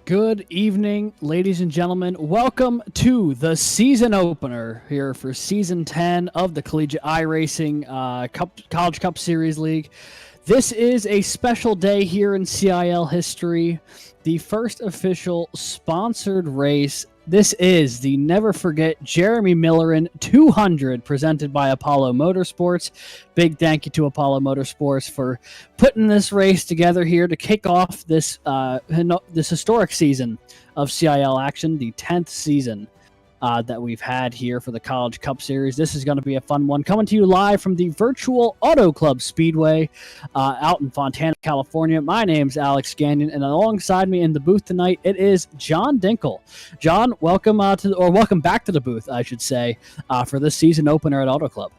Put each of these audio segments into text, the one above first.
Good evening, ladies and gentlemen. Welcome to the season opener here for Season 10 of the Collegiate iRacing College Cup Series League. This is a special day here in CIL history, the first official sponsored race. This is the Never Forget Jeremy Millerin 200 presented by Apollo Motorsports. Big thank you to Apollo Motorsports for putting this race together here to kick off this historic season of CIL action, the 10th season. that we've had here for the College Cup Series. This is going to be a fun one. Coming to you live from the virtual Auto Club Speedway out in Fontana, California. My name's Alex Gagnon, and alongside me in the booth tonight, it is John Dinkle. John, welcome welcome back to the booth, I should say, for this season opener at Auto Club.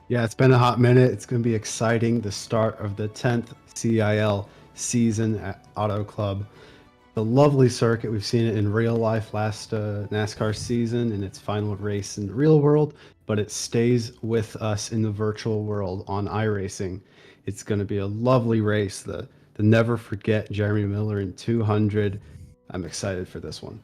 Yeah, it's been a hot minute. It's going to be exciting. The start of the 10th CIL season at Auto Club. The lovely circuit. We've seen it in real life last NASCAR season in its final race in the real world, but it stays with us in the virtual world on iRacing. It's going to be a lovely race. The Never Forget Jeremy Millerin 200. I'm excited for this one.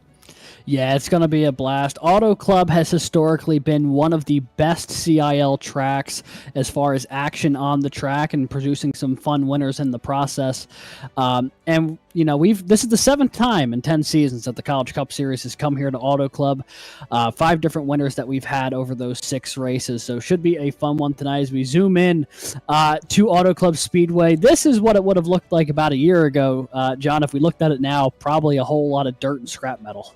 Yeah, it's going to be a blast. Auto Club has historically been one of the best CIL tracks as far as action on the track and producing some fun winners in the process. And you know, this is the 7th time in 10 seasons that the College Cup Series has come here to Auto Club. 5 different winners that we've had over those 6 races. So should be a fun one tonight as we zoom in to Auto Club Speedway. This is what it would have looked like about a year ago, John. If we looked at it now, probably a whole lot of dirt and scrap metal.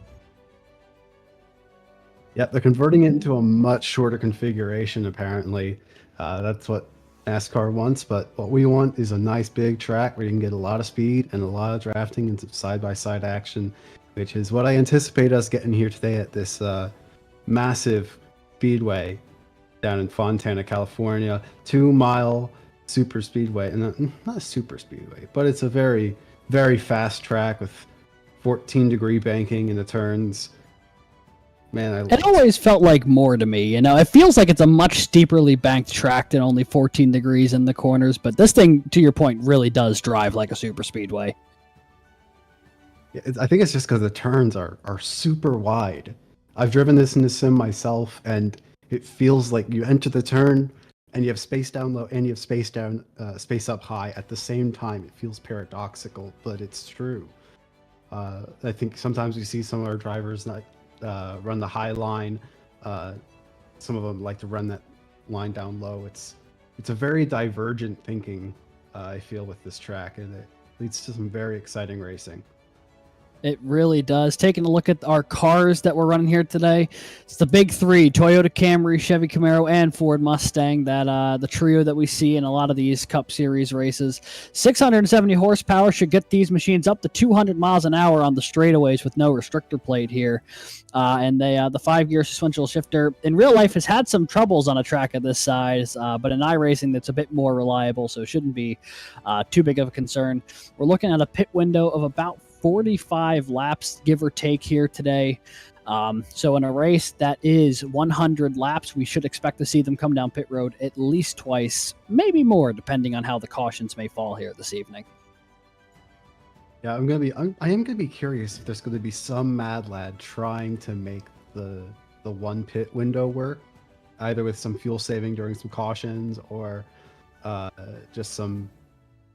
Yeah, they're converting it into a much shorter configuration, apparently. That's what NASCAR wants, but what we want is a nice big track where you can get a lot of speed and a lot of drafting and some side-by-side action, which is what I anticipate us getting here today at this massive speedway down in Fontana, California. 2-mile super speedway, and not a super speedway, but it's a very, very fast track with 14-degree banking in the turns. Man, it always felt like more to me. You know, it feels like it's a much steeperly banked track than only 14 degrees in the corners. But this thing, to your point, really does drive like a super speedway. Yeah, I think it's just because the turns are super wide. I've driven this in the sim myself, and it feels like you enter the turn and you have space down low and you have space space up high at the same time. It feels paradoxical, but it's true. I think sometimes we see some of our drivers not run the high line. Some of them like to run that line down low. It's a very divergent thinking, I feel, with this track, and it leads to some very exciting racing. It really does. Taking a look at our cars that we're running here today, it's the big 3, Toyota Camry, Chevy Camaro, and Ford Mustang, that the trio that we see in a lot of these Cup Series races. 670 horsepower should get these machines up to 200 miles an hour on the straightaways with no restrictor plate here. And the 5-gear sequential shifter in real life has had some troubles on a track of this size, but in iRacing that's a bit more reliable, so it shouldn't be too big of a concern. We're looking at a pit window of about 45 laps, give or take, here today. So in a race that is 100 laps, we should expect to see them come down pit road at least twice, maybe more, depending on how the cautions may fall here this evening. Yeah, I am gonna be curious if there's gonna be some mad lad trying to make the 1 pit window work, either with some fuel saving during some cautions or just some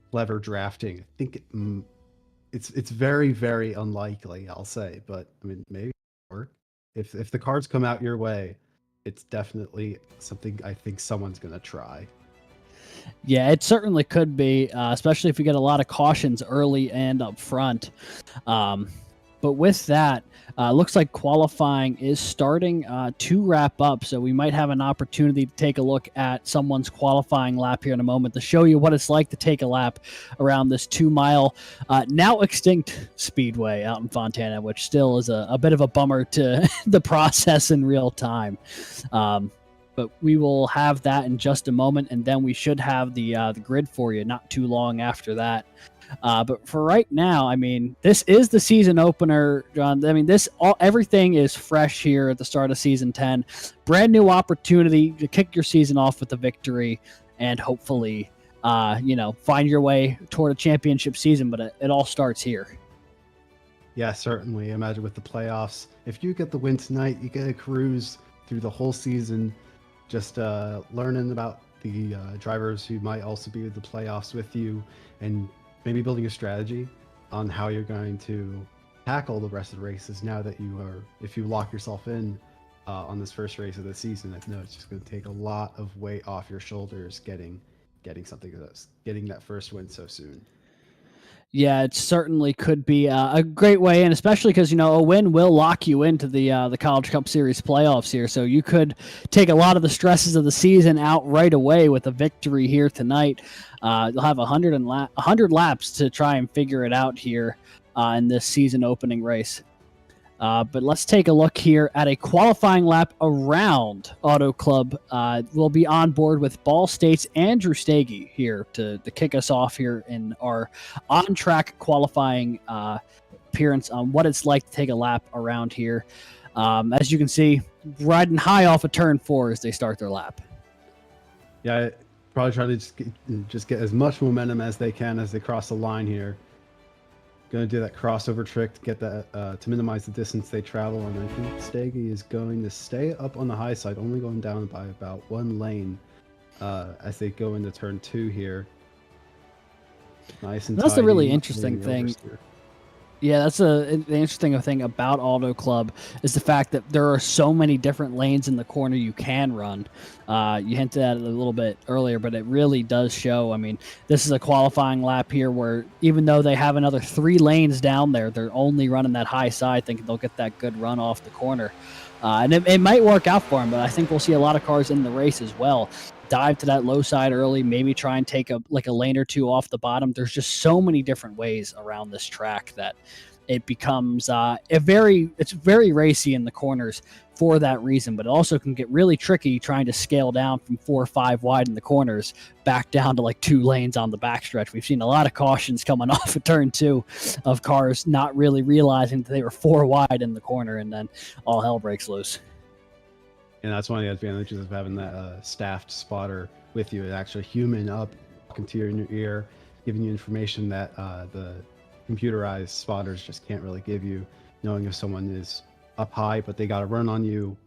clever drafting. I think it's very, very unlikely, I'll say, but I mean, maybe it'll work. If the cards come out your way, it's definitely something I think someone's gonna try. Yeah, it certainly could be, especially if we get a lot of cautions early and up front. But with that, looks like qualifying is starting to wrap up, so we might have an opportunity to take a look at someone's qualifying lap here in a moment to show you what it's like to take a lap around this 2-mile, now extinct speedway out in Fontana, which still is a bit of a bummer to the process in real time. But we will have that in just a moment, and then we should have the grid for you not too long after that. But for right now, I mean, this is the season opener, John. I mean, everything is fresh here at the start of season 10. Brand new opportunity to kick your season off with a victory and hopefully, find your way toward a championship season. But it all starts here. Yeah, certainly. Imagine with the playoffs, if you get the win tonight, you get a cruise through the whole season, just learning about the drivers who might also be with the playoffs with you, and maybe building a strategy on how you're going to tackle the rest of the races now that if you lock yourself in on this first race of the season. I know it's just going to take a lot of weight off your shoulders getting that first win so soon. Yeah, it certainly could be a great way in, especially because a win will lock you into the College Cup Series playoffs here. So you could take a lot of the stresses of the season out right away with a victory here tonight. You'll have 100 laps to try and figure it out here in this season opening race. But let's take a look here at a qualifying lap around Auto Club. We'll be on board with Ball State's Andrew Stagey here to kick us off here in our on-track qualifying appearance on what it's like to take a lap around here. As you can see, riding high off of turn 4 as they start their lap. Yeah, probably try to just get as much momentum as they can as they cross the line here. Going to do that crossover trick to get that to minimize the distance they travel, and I think Stagey is going to stay up on the high side, only going down by about 1 lane as they go into turn 2 here. Nice and that's tidy, a really interesting thing. oversteer. Yeah, that's the interesting thing about Auto Club is the fact that there are so many different lanes in the corner you can run. You hinted at it a little bit earlier, but it really does show. I mean, this is a qualifying lap here where even though they have another 3 lanes down there, they're only running that high side, thinking they'll get that good run off the corner. And it might work out for them, but I think we'll see a lot of cars in the race as well dive to that low side early, maybe try and take a lane or 2 off the bottom. There's just so many different ways around this track that it becomes it's very racy in the corners for that reason, but it also can get really tricky trying to scale down from 4 or 5 wide in the corners back down to 2 lanes on the backstretch. We've seen a lot of cautions coming off of turn 2 of cars not really realizing that they were 4 wide in the corner, and then all hell breaks loose. And that's one of the advantages of having that staffed spotter with you. An actual human up, talking to you in your ear, giving you information that the computerized spotters just can't really give you. Knowing if someone is up high, but they got to run on you,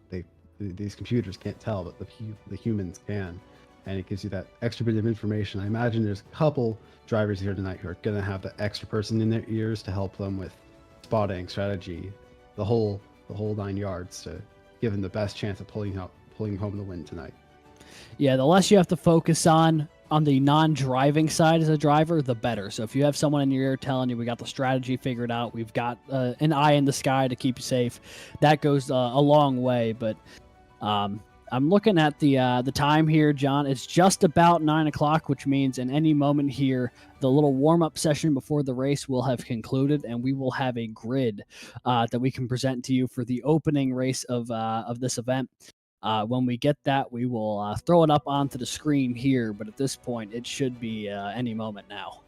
these computers can't tell, but the humans can. And it gives you that extra bit of information. I imagine there's a couple drivers here tonight who are going to have the extra person in their ears to help them with spotting, strategy, the whole 9 yards to give them the best chance of pulling home the win tonight. Yeah, the less you have to focus on the non-driving side as a driver, the better. So if you have someone in your ear telling you we got the strategy figured out, we've got an eye in the sky to keep you safe, that goes a long way. But I'm looking at the time here, John. It's just about 9 o'clock, which means in any moment here, the little warm-up session before the race will have concluded, and we will have a grid that we can present to you for the opening race of this event. When we get that, we will throw it up onto the screen here, but at this point, it should be any moment now.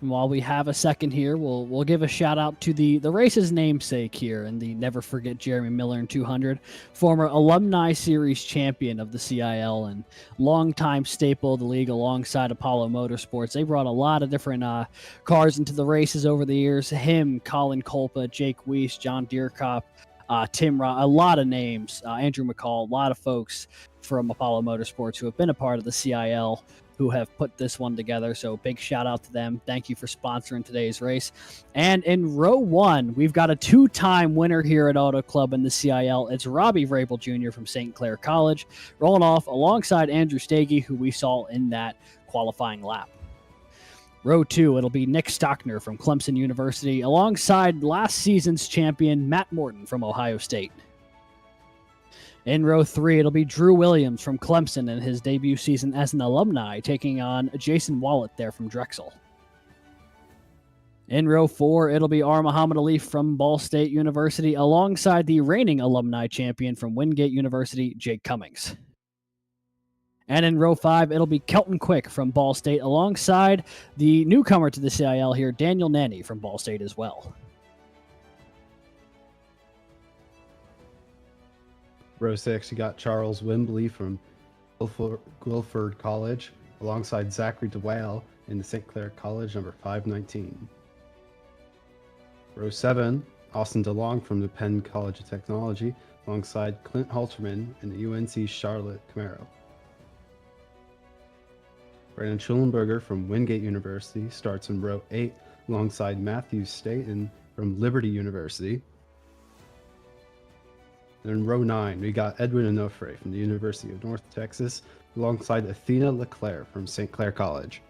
And while we have a second here, we'll give a shout out to the race's namesake here and the Never Forget Jeremy Millerin 200, former Alumni Series champion of the CIL and longtime staple of the league alongside Apollo Motorsports. They brought a lot of different cars into the races over the years. Him, Colin Kolpa, Jake Weiss, John Deerkop, Tim Ra, a lot of names, Andrew McCall, a lot of folks from Apollo Motorsports who have been a part of the CIL who have put this one together. So big shout out to them. Thank you for sponsoring today's race. And in row 1, we've got a 2-time winner here at Auto Club in the CIL. It's Robbie Vrabel Jr. from St. Clair College, rolling off alongside Andrew Stagey, who we saw in that qualifying lap. Row 2, it'll be Nick Stockner from Clemson University, alongside last season's champion Matt Morton from Ohio State. In row 3, it'll be Drew Williams from Clemson in his debut season as an alumni, taking on Jason Wallet there from Drexel. In row 4, it'll be R. Muhammad Ali from Ball State University, alongside the reigning alumni champion from Wingate University, Jake Cummings. And in row 5, it'll be Kelton Quick from Ball State, alongside the newcomer to the CIL here, Daniel Nanny from Ball State as well. Row 6, you got Charles Wimbley from Guilford College, alongside Zachary DeWale in the St. Clair College, number 519. Row 7, Austin DeLong from the Penn College of Technology, alongside Clint Halterman in the UNC Charlotte Camaro. Brandon Schulenberger from Wingate University starts in row 8, alongside Matthew Staten from Liberty University. And in row 9, we got Edwin Onofre from the University of North Texas, alongside Athena Leclerc from St. Clair College.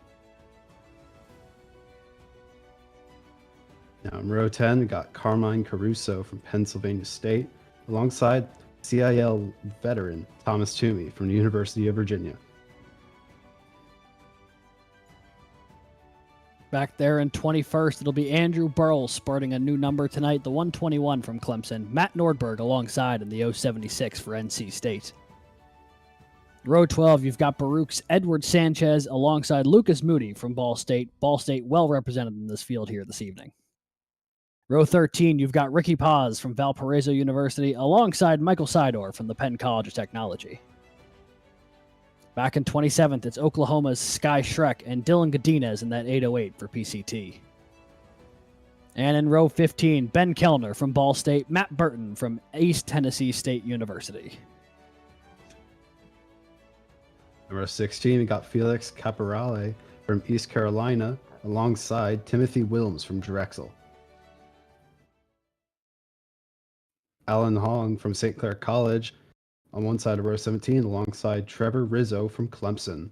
Now in row 10, we got Carmine Caruso from Pennsylvania State, alongside CIL veteran Thomas Toomey from the University of Virginia. Back there in 21st, it'll be Andrew Burles sporting a new number tonight, the 121 from Clemson. Matt Nordberg alongside in the 076 for NC State. Row 12, you've got Baruch's Edward Sanchez alongside Lucas Moody from Ball State. Ball State well represented in this field here this evening. Row 13, you've got Ricky Paz from Valparaiso University alongside Michael Sidor from the Penn College of Technology. Back in 27th, it's Oklahoma's Sky Schreck and Dylan Godinez in that 808 for PCT. And in row 15, Ben Kellner from Ball State, Matt Burton from East Tennessee State University. Number 16, we got Felix Caporale from East Carolina, alongside Timothy Wilms from Drexel. Alan Hong from St. Clair College on one side of row 17, alongside Trevor Rizzo from Clemson.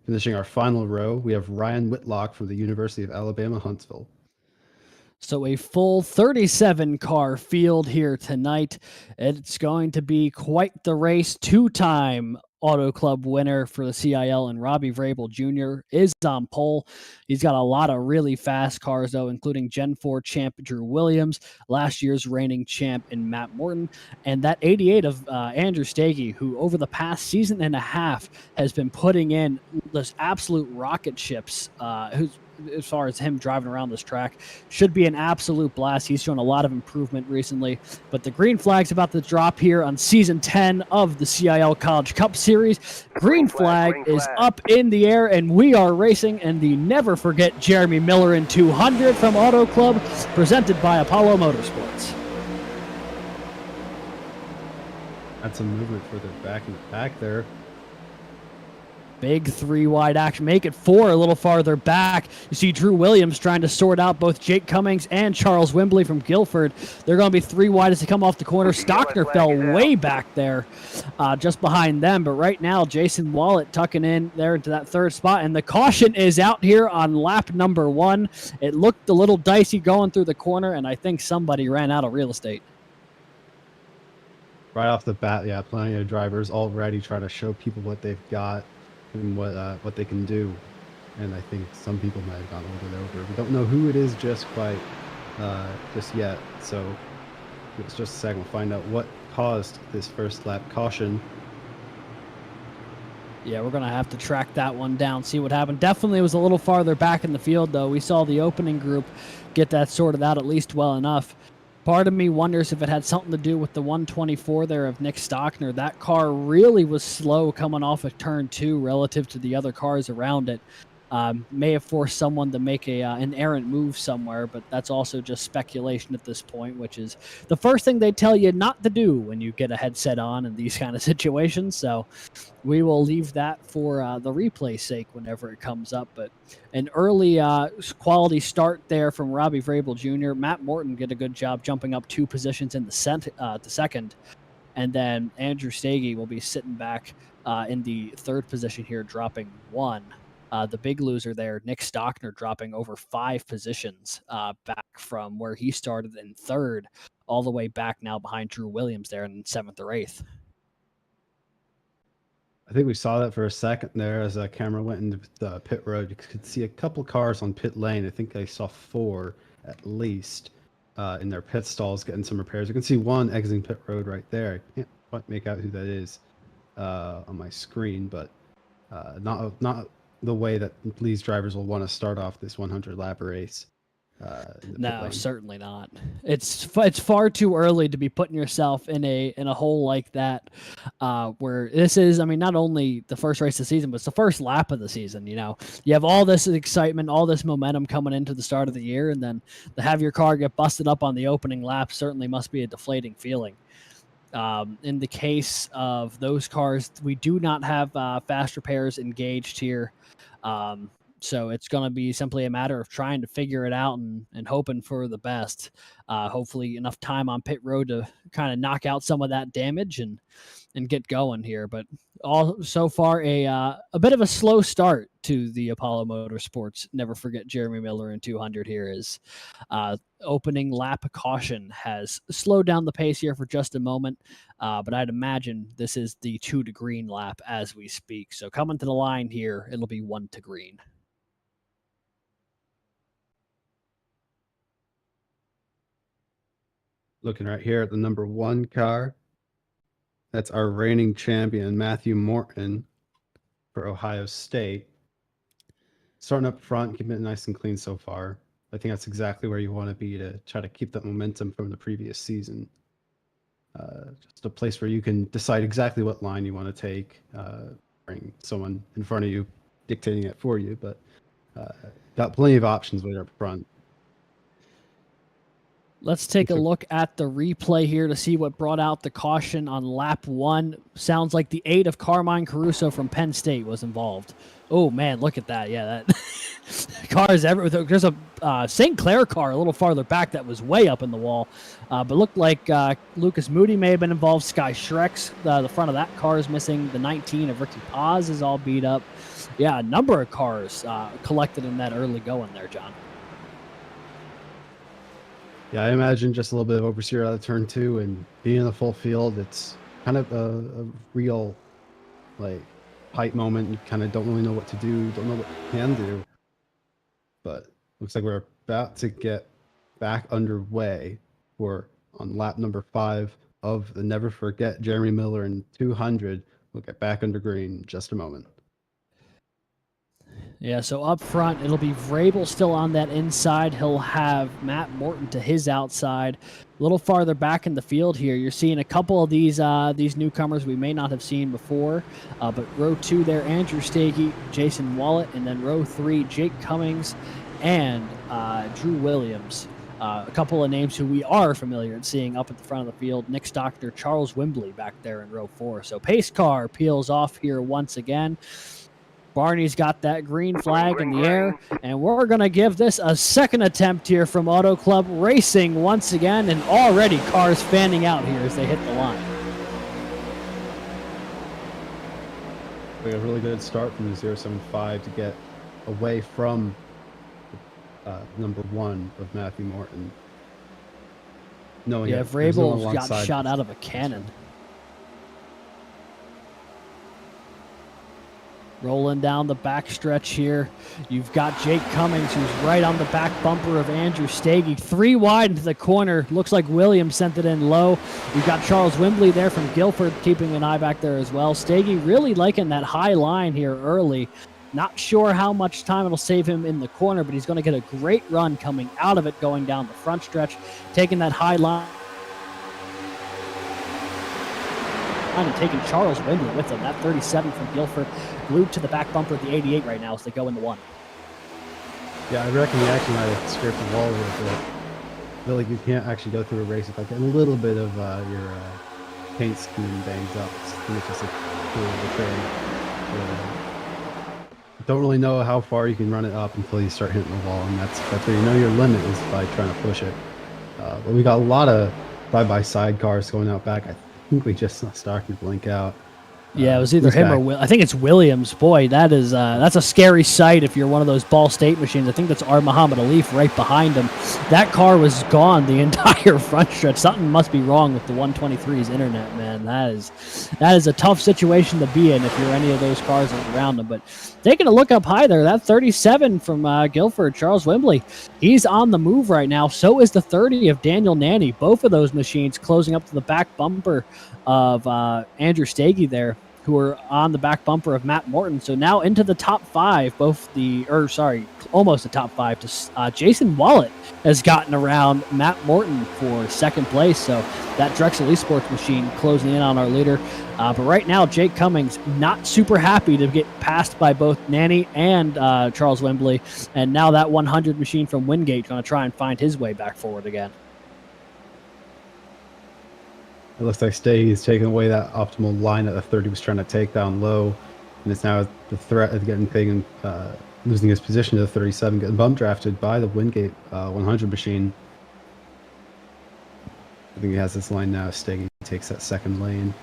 Finishing our final row, we have Ryan Whitlock from the University of Alabama, Huntsville. So a full 37-car field here tonight. It's going to be quite the race. Two-time Auto Club winner for the CIL, and Robbie Vrabel Jr. is on pole. He's got a lot of really fast cars, though, including Gen 4 champ Drew Williams, last year's reigning champ in Matt Morton, and that 88 of Andrew Stagey, who over the past season and a half has been putting in this absolute rocket ships, as far as him driving around this track. Should be an absolute blast. He's shown a lot of improvement recently. But the green flag's about to drop here on Season 10 of the CIL College Cup Series. Green flag is up in the air, and we are racing in the Never Forget Jeremy Millerin 200 from Auto Club, presented by Apollo Motorsports. That's some movement for the back in the back there. Big 3-wide action. Make it 4 a little farther back. You see Drew Williams trying to sort out both Jake Cummings and Charles Wimbley from Guilford. They're going to be 3-wide as they come off the corner. Stockner fell way back there just behind them. But right now, Jason Wallet tucking in there into that third spot. And the caution is out here on lap number 1. It looked a little dicey going through the corner, and I think somebody ran out of real estate. Right off the bat, yeah, plenty of drivers already trying to show people what they've got and what they can do, and I think some people might have gotten over. We don't know who it is just quite just yet, so it's just a second. We'll find out what caused this first lap caution. Yeah, we're gonna have to track that one down, see what happened. Definitely was a little farther back in the field, though. We saw the opening group get that sorted out at least well enough. Part of me wonders if it had something to do with the 124 there of Nick Stockner. That car really was slow coming off of turn 2 relative to the other cars around it. May have forced someone to make an errant move somewhere, but that's also just speculation at this point, which is the first thing they tell you not to do when you get a headset on in these kind of situations. So we will leave that for the replay's sake whenever it comes up. But an early quality start there from Robbie Vrabel Jr. Matt Morton did a good job jumping up 2 positions in the second. And then Andrew Stagey will be sitting back in the 3rd position here, dropping 1. The big loser there, Nick Stockner, dropping over 5 positions back from where he started in 3rd, all the way back now behind Drew Williams there in 7th or 8th. I think we saw that for a second there as the camera went into the pit road. You could see a couple cars on pit lane. I think I saw 4 at least in their pit stalls getting some repairs. You can see one exiting pit road right there. I can't quite make out who that is on my screen, but not the way that these drivers will want to start off this 100 lap race. No, certainly not. It's far too early to be putting yourself in a hole like that, where this is, I mean, not only the first race of the season, but it's the first lap of the season. You know, you have all this excitement, all this momentum coming into the start of the year, and then to have your car get busted up on the opening lap certainly must be a deflating feeling. In the case of those cars, we do not have fast repairs engaged here. So it's going to be simply a matter of trying to figure it out and hoping for the best. Hopefully enough time on pit road to kind of knock out some of that damage and get going here. But all so far a bit of a slow start to the Apollo Motorsports. Never forget Jeremy Miller in 200 here is opening lap caution has slowed down the pace here for just a moment. But I'd imagine this is the 2 to green lap as we speak. So coming to the line here, it'll be 1 to green. Looking right here at the number 1 car. That's our reigning champion, Matthew Morton, for Ohio State. Starting up front, keeping it nice and clean so far. I think that's exactly where you want to be to try to keep that momentum from the previous season. Just a place where you can decide exactly what line you want to take, bring someone in front of you dictating it for you, but got plenty of options right up front. Let's take a look at the replay here to see what brought out the caution on lap 1. Sounds like the 8 of Carmine Caruso from Penn State was involved. Oh, man, look at that. Yeah, that cars everywhere. There's a St. Clair car a little farther back that was way up in the wall. But looked like Lucas Moody may have been involved. Sky Schreck's, the front of that car is missing. The 19 of Ricky Paz is all beat up. Yeah, a number of cars collected in that early going there, John. Yeah, I imagine just a little bit of oversteer out of turn 2 and being in the full field. It's kind of a real, like, hype moment. You kind of don't really know what to do, don't know what you can do. But looks like we're about to get back underway. We're on lap number 5 of the Never Forget Jeremy Miller in 200. We'll get back under green in just a moment. Yeah, so up front, it'll be Vrabel still on that inside. He'll have Matt Morton to his outside. A little farther back in the field here, you're seeing a couple of these newcomers we may not have seen before. But row 2 there, Andrew Stagey, Jason Wallet, and then row 3, Jake Cummings and Drew Williams. A couple of names who we are familiar at seeing up at the front of the field. Nick Stockner, Charles Wimbley back there in row 4. So pace car peels off here once again. Barney's got that green flag in the air, and we're going to give this a second attempt here from Auto Club Racing once again, and already cars fanning out here as they hit the line. We got a really good start from the 075 to get away from number 1 of Matthew Morton. Yeah, Vrabel got shot out of a cannon. Rolling down the backstretch here. You've got Jake Cummings, who's right on the back bumper of Andrew Stagey. 3 wide into the corner. Looks like Williams sent it in low. We've got Charles Wimbley there from Guilford keeping an eye back there as well. Stagey really liking that high line here early. Not sure how much time it'll save him in the corner, but he's going to get a great run coming out of it, going down the front stretch, taking that high line and taking Charles Wimbley with him. That 37 from Guilford glued to the back bumper of the 88 right now as they go into 1. Yeah, I reckon you actually might have scraped the wall a little bit. I feel like you can't actually go through a race without getting a little bit of your paint scheme bangs up. It's just a cool thing. Don't really know how far you can run it up until you start hitting the wall, and that's where you know your limit is by trying to push it. But we got a lot of side-by-side cars going out back. I think we just saw Stockner blink out. Yeah, it was either him or I think it's Williams. Boy, that's a scary sight if you're one of those Ball State machines. I think that's our Muhammad Alif right behind him. That car was gone the entire front stretch. Something must be wrong with the 123's internet, man. That is a tough situation to be in if you're any of those cars around them. But taking a look up high there, that 37 from Guilford, Charles Wimbley, he's on the move right now. So is the 30 of Daniel Nanny. Both of those machines closing up to the back bumper of Andrew Stagey there, who are on the back bumper of Matt Morton. So now into the top 5, almost the top 5. To Jason Wallet has gotten around Matt Morton for second place. So that Drexel Esports machine closing in on our leader. But right now, Jake Cummings not super happy to get passed by both Nanny and Charles Wimbley. And now that 100 machine from Wingate going to try and find his way back forward again. It looks like Stagey's taking away that optimal line that the 30 was trying to take down low, and it's now the threat of getting taken losing his position to the 37, getting bump drafted by the Wingate 100 machine. I think he has this line now. Steggy takes that second lane.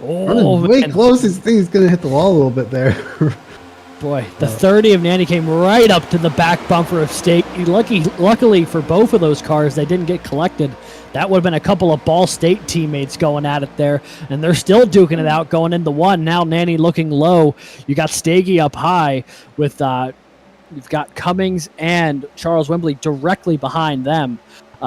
Oh, way close. His thing is going to hit the wall a little bit there. Boy, the 30 of Nanny came right up to the back bumper of State. Luckily for both of those cars, they didn't get collected. That would have been a couple of Ball State teammates going at it there, and they're still duking it out going into one. Now Nanny looking low. You got Stagey up high with you've got Cummings and Charles Wembley directly behind them.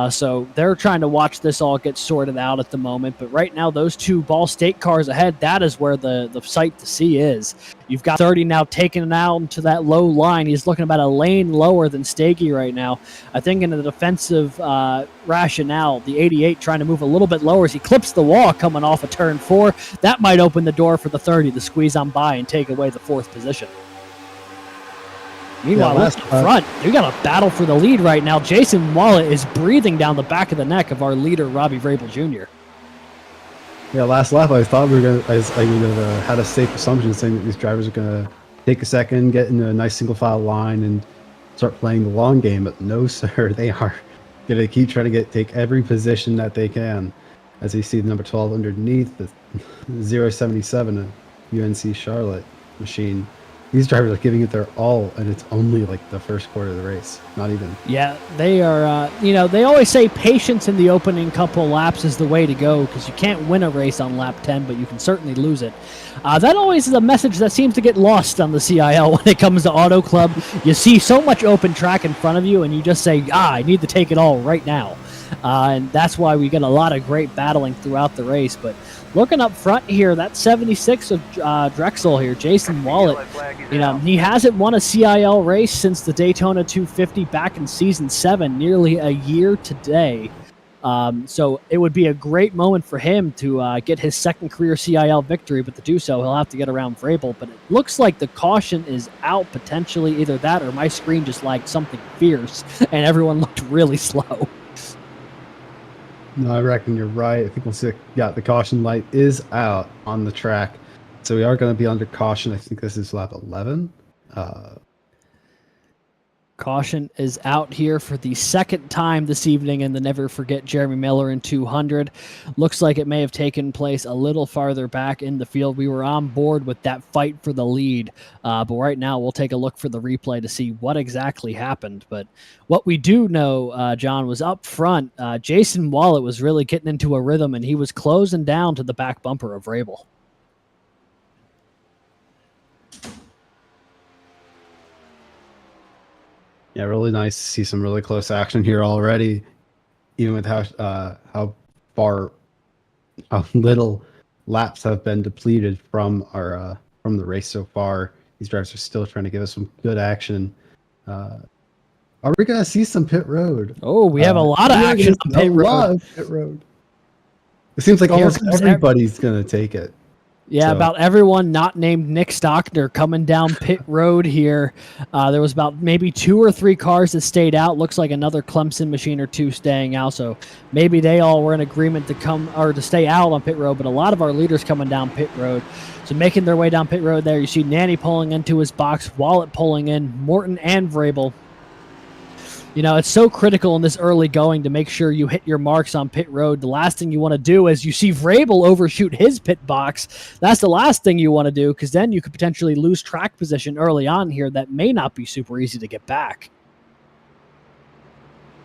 So they're trying to watch this all get sorted out at the moment. But right now, those two Ball State cars ahead, that is where the sight to see is. You've got 30 now taking it out into that low line. He's looking about a lane lower than Stagey right now. I think in the defensive rationale, the 88 trying to move a little bit lower as he clips the wall coming off of turn 4. That might open the door for the 30 to squeeze on by and take away the 4th position. Meanwhile, up front, we got a battle for the lead right now. Jason Wallet is breathing down the back of the neck of our leader, Robbie Vrabel Jr. Yeah, last lap I thought we were gonna. I would have had a safe assumption saying that these drivers are gonna take a second, get in a nice single file line, and start playing the long game. But no, sir, they are gonna keep trying to take every position that they can. As you see, the number 12 underneath the 077 UNC Charlotte machine. These drivers are giving it their all, and it's only like the first quarter of the race. Not even. Yeah, they are, they always say patience in the opening couple laps is the way to go because you can't win a race on lap 10, but you can certainly lose it. That always is a message that seems to get lost on the CIL when it comes to Auto Club. You see so much open track in front of you, and you just say, I need to take it all right now. And that's why we get a lot of great battling throughout the race. But looking up front here, that 76 of Drexel here, Jason Wallet, he hasn't won a CIL race since the Daytona 250 back in Season 7, nearly a year today. So it would be a great moment for him to get his second career CIL victory, but to do so, he'll have to get around Vrabel. But it looks like the caution is out potentially, either that or my screen just lagged something fierce, and everyone looked really slow. No, I reckon you're right. I think we'll see. Yeah, the caution light is out on the track. So we are going to be under caution. I think this is lap 11. Caution is out here for the second time this evening in the Never Forget Jeremy Millerin 200. Looks like it may have taken place a little farther back in the field. We were on board with that fight for the lead, but right now we'll take a look for the replay to see what exactly happened. But what we do know, John, was up front, Jason Wallet was really getting into a rhythm, and he was closing down to the back bumper of Vrabel. Yeah, really nice to see some really close action here already, even with how little laps have been depleted from the race so far. These drivers are still trying to give us some good action. Are we going to see some pit road? Oh, we have a lot of action on pit road. It seems like almost everybody's going to take it. Yeah, so about everyone not named Nick Stockner coming down pit road here. There was about maybe 2 or 3 cars that stayed out. Looks like another Clemson machine or 2 staying out. So maybe they all were in agreement to stay out on pit road. But a lot of our leaders coming down pit road. So making their way down pit road there. You see Nanny pulling into his box, Wallet pulling in, Morton and Vrabel. It's so critical in this early going to make sure you hit your marks on pit road. The last thing you want to do is you see Vrabel overshoot his pit box. That's the last thing you want to do because then you could potentially lose track position early on here that may not be super easy to get back.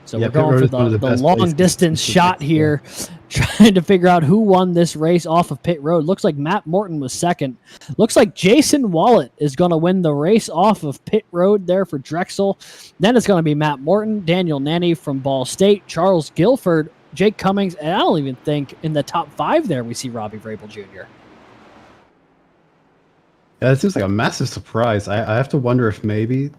So we're going for the long distance shot here, trying to figure out who won this race off of pit road. Looks like Matt Morton was second. Looks like Jason Wallet is going to win the race off of pit road there for Drexel. Then it's going to be Matt Morton, Daniel Nanny from Ball State, Charles Guilford, Jake Cummings, and I don't even think in the top 5 there we see Robbie Vrabel Jr. Yeah, it seems like a massive surprise. I have to wonder if maybe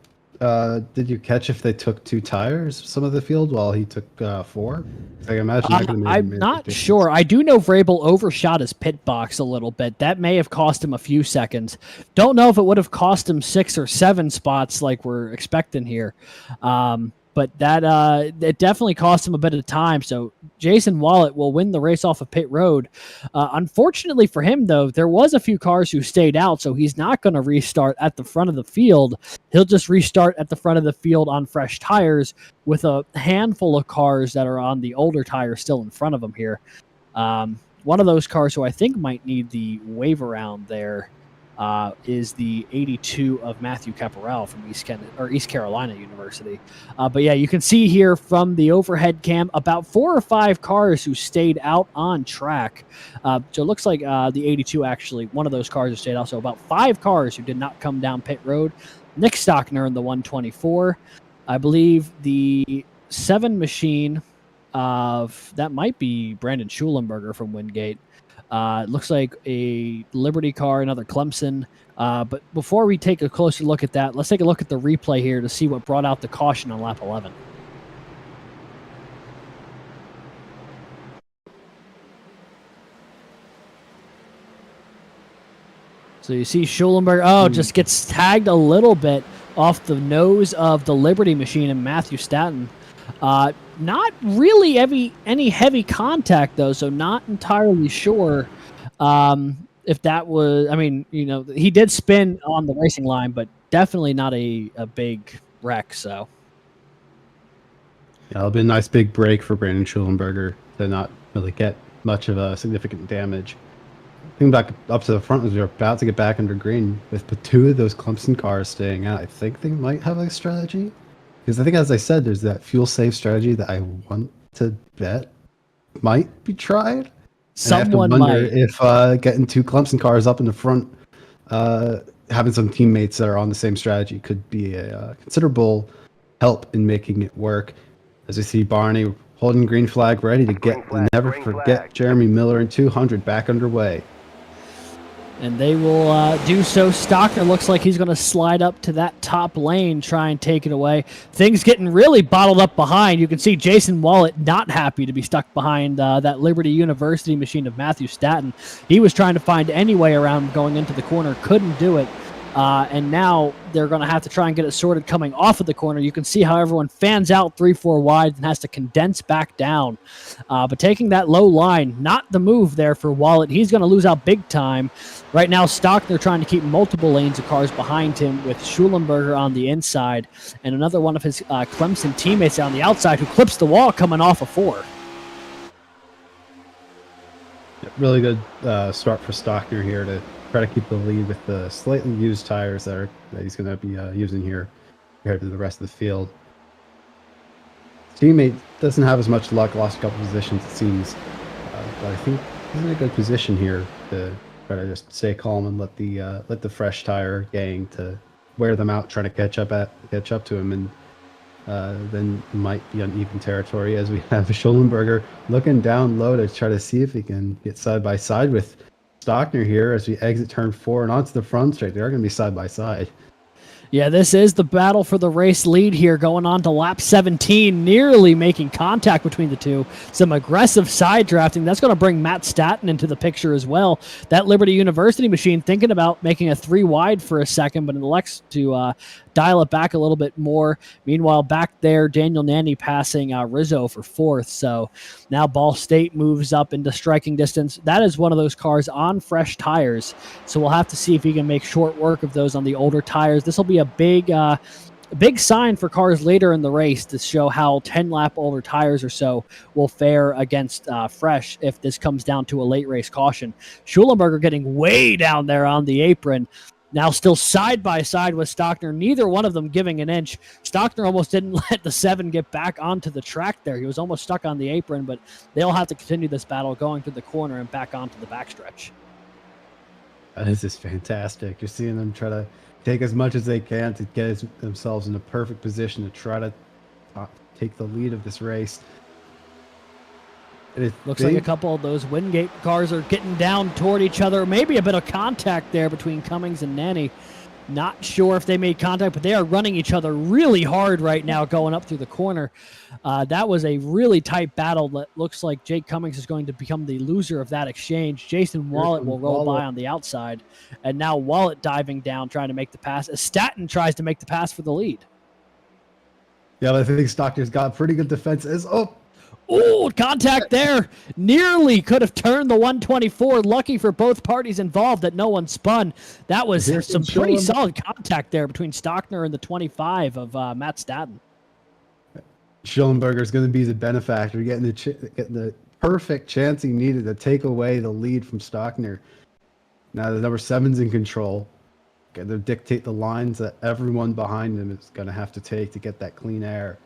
did you catch if they took 2 tires some of the field while he took 4? I imagine I'm not sure. I do know Vrabel overshot his pit box a little bit. That may have cost him a few seconds. Don't know if it would have cost him 6 or 7 spots like we're expecting here. But but that it definitely cost him a bit of time. So Jason Wallet will win the race off of pit road. Unfortunately for him, though, there was a few cars who stayed out, so he's not going to restart at the front of the field. He'll just restart at the front of the field on fresh tires with a handful of cars that are on the older tires still in front of him here. One of those cars who I think might need the wave around there is the 82 of Matthew Caporal from East Carolina University. But yeah, you can see here from the overhead cam about 4 or 5 cars who stayed out on track. So it looks like the 82 actually, one of those cars who stayed out. So about 5 cars who did not come down pit road. Nick Stockner in the 124. I believe the 7 machine of that might be Brandon Schulenberger from Wingate. It looks like a Liberty car, another Clemson. But before we take a closer look at that, let's take a look at the replay here to see what brought out the caution on lap 11. So you see Schulenberger, just gets tagged a little bit off the nose of the Liberty machine and Matthew Staton. Not really any heavy contact, though, so not entirely sure if that was... I mean, he did spin on the racing line, but definitely not a big wreck, so... Yeah, it'll be a nice big break for Brandon Schulenberger to not really get much of a significant damage. Coming back up to the front as we were about to get back under green, with 2 of those Clemson cars staying out, I think they might have a strategy. Because I think, as I said, there's that fuel-safe strategy that I want to bet might be tried. Someone and I have to might. wonder if getting 2 Clemson cars up in the front, having some teammates that are on the same strategy could be a considerable help in making it work. As we see Barney holding green flag, ready to get and never forget Jeremy Millerin 200 back underway. And they will do so. Stockner looks like he's going to slide up to that top lane, try and take it away. Things getting really bottled up behind. You can see Jason Wallet not happy to be stuck behind that Liberty University machine of Matthew Staton. He was trying to find any way around going into the corner, couldn't do it. And now they're going to have to try and get it sorted coming off of the corner. You can see how everyone fans out 3-4 wide and has to condense back down. But taking that low line, not the move there for Wallet. He's going to lose out big time. Right now, Stockner trying to keep multiple lanes of cars behind him with Schulenberger on the inside and another one of his Clemson teammates on the outside who clips the wall coming off of 4. Really good start for Stockner here to try to keep the lead with the slightly used tires that he's going to be using here compared to the rest of the field. His teammate doesn't have as much luck, lost a couple positions it seems, but I think he's in a good position here to try to just stay calm and let the fresh tire gang to wear them out, trying to catch up to him, and then might be on even territory as we have Schulenberger looking down low to try to see if he can get side by side with Stockner here as we exit turn 4 and onto the front straight. They're going to be side by side. Yeah, this is the battle for the race lead here going on to lap 17, nearly making contact between the two. Some aggressive side drafting. That's going to bring Matt Staton into the picture as well. That Liberty University machine thinking about making a 3 wide for a second, but elects to dial it back a little bit more. Meanwhile, back there, Daniel Nanny passing Rizzo for 4th. So now Ball State moves up into striking distance. That is one of those cars on fresh tires. So we'll have to see if he can make short work of those on the older tires. This will be a big sign for cars later in the race to show how 10-lap older tires or so will fare against fresh if this comes down to a late race caution. Schulenberger getting way down there on the apron. Now still side by side with Stockner, neither one of them giving an inch. Stockner almost didn't let the 7 get back onto the track there. He was almost stuck on the apron, but they'll have to continue this battle going through the corner and back onto the backstretch. This is fantastic. You're seeing them try to take as much as they can to get themselves in a perfect position to try to take the lead of this race. Looks like a couple of those Wingate cars are getting down toward each other. Maybe a bit of contact there between Cummings and Nanny. Not sure if they made contact, but they are running each other really hard right now going up through the corner. That was a really tight battle that looks like Jake Cummings is going to become the loser of that exchange. Jason Wallet will roll by on the outside. And now Wallet diving down, trying to make the pass as Staton tries to make the pass for the lead. Yeah, but I think Stockner's got pretty good defense. Oh, contact there. Nearly could have turned the 124. Lucky for both parties involved that no one spun. That was Here some comes pretty Schoenberger. solid contact there between Stockner and the 25 of Matt Statten. Schellenberger's going to be the benefactor, getting the perfect chance he needed to take away the lead from Stockner. Now the number 7's in control. Going to dictate the lines that everyone behind him is going to have to take to get that clean air.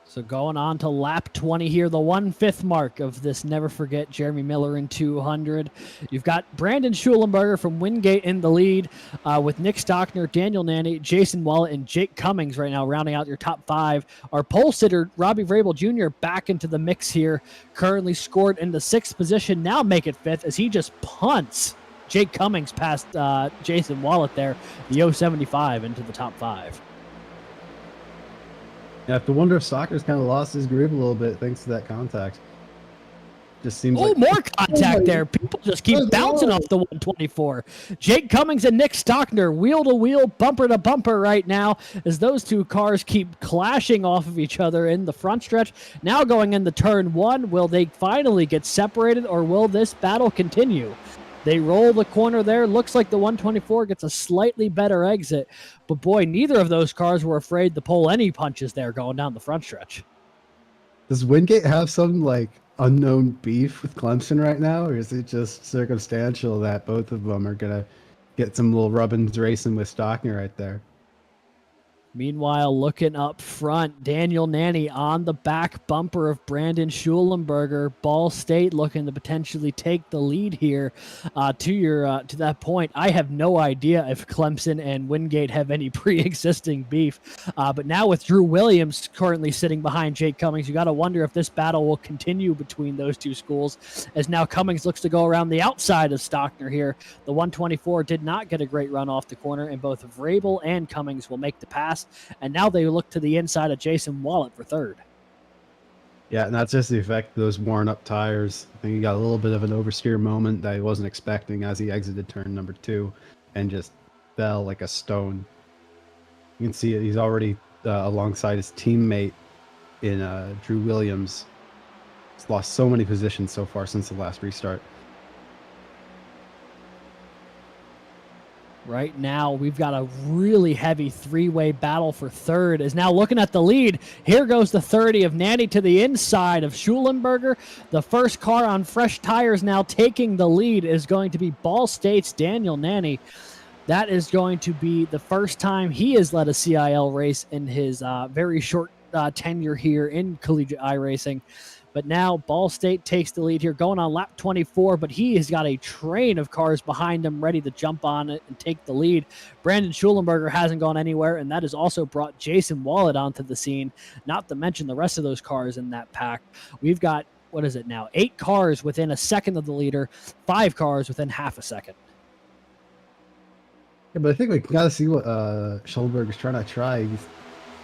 So going on to lap 20 here, the 1/5 mark of this never forget Jeremy Millerin 200. You've got Brandon Schulenberger from Wingate in the lead with Nick Stockner, Daniel Nanny, Jason Wallet, and Jake Cummings right now rounding out your top 5. Our pole sitter, Robbie Vrabel Jr., back into the mix here, currently scored in the 6th position, now make it 5th as he just punts Jake Cummings past Jason Wallet there, the 075 into the top 5. Yeah, I have to wonder if Stocker's kind of lost his groove a little bit thanks to that contact. Just seems like more contact there. People just keep bouncing off the 124. Jake Cummings and Nick Stockner, wheel to wheel, bumper to bumper right now as those two cars keep clashing off of each other in the front stretch. Now going into turn 1, will they finally get separated or will this battle continue? They roll the corner there. Looks like the 124 gets a slightly better exit. But boy, neither of those cars were afraid to pull any punches there going down the front stretch. Does Wingate have some like unknown beef with Clemson right now, or is it just circumstantial that both of them are gonna get some little rubbins racing with Stockner right there? Meanwhile, looking up front, Daniel Nanny on the back bumper of Brandon Schulenberger. Ball State looking to potentially take the lead here. To that point, I have no idea if Clemson and Wingate have any pre-existing beef. But now with Drew Williams currently sitting behind Jake Cummings, you got to wonder if this battle will continue between those two schools. As now Cummings looks to go around the outside of Stockner here. The 124 did not get a great run off the corner, and both Vrabel and Cummings will make the pass. And now they look to the inside of Jason Wallet for 3rd. Yeah, and that's just the effect of those worn up tires. I think he got a little bit of an oversteer moment that he wasn't expecting as he exited turn number 2 and just fell like a stone. You can see it. He's already alongside his teammate in Drew Williams. He's lost so many positions so far since the last restart. Right now, we've got a really heavy 3-way battle for 3rd. Is now looking at the lead. Here goes the 30 of Nanny to the inside of Schulenberger. The first car on fresh tires now taking the lead is going to be Ball State's Daniel Nanny. That is going to be the first time he has led a CIL race in his very short tenure here in collegiate iRacing. But now Ball State takes the lead here, going on lap 24, but he has got a train of cars behind him ready to jump on it and take the lead. Brandon Schulenberger hasn't gone anywhere, and that has also brought Jason Wallet onto the scene, not to mention the rest of those cars in that pack. We've got, 8 cars within a second of the leader, 5 cars within half a second. Yeah, but I think we got to see what Schulenberger's trying to try. He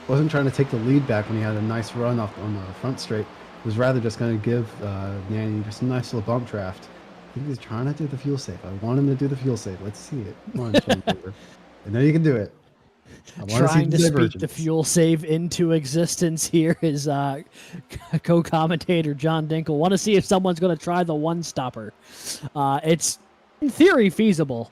wasn't trying to take the lead back when he had a nice run off on the front straight. Was rather just going to give Nanny just a nice little bump draft. I think he's trying to do the fuel save. I want him to do the fuel save. Let's see it. Come on, Schulenberger. I know you can do it. Trying to speak the fuel save into existence here is co-commentator John Dinkle. Want to see if someone's going to try the one-stopper. It's in theory feasible.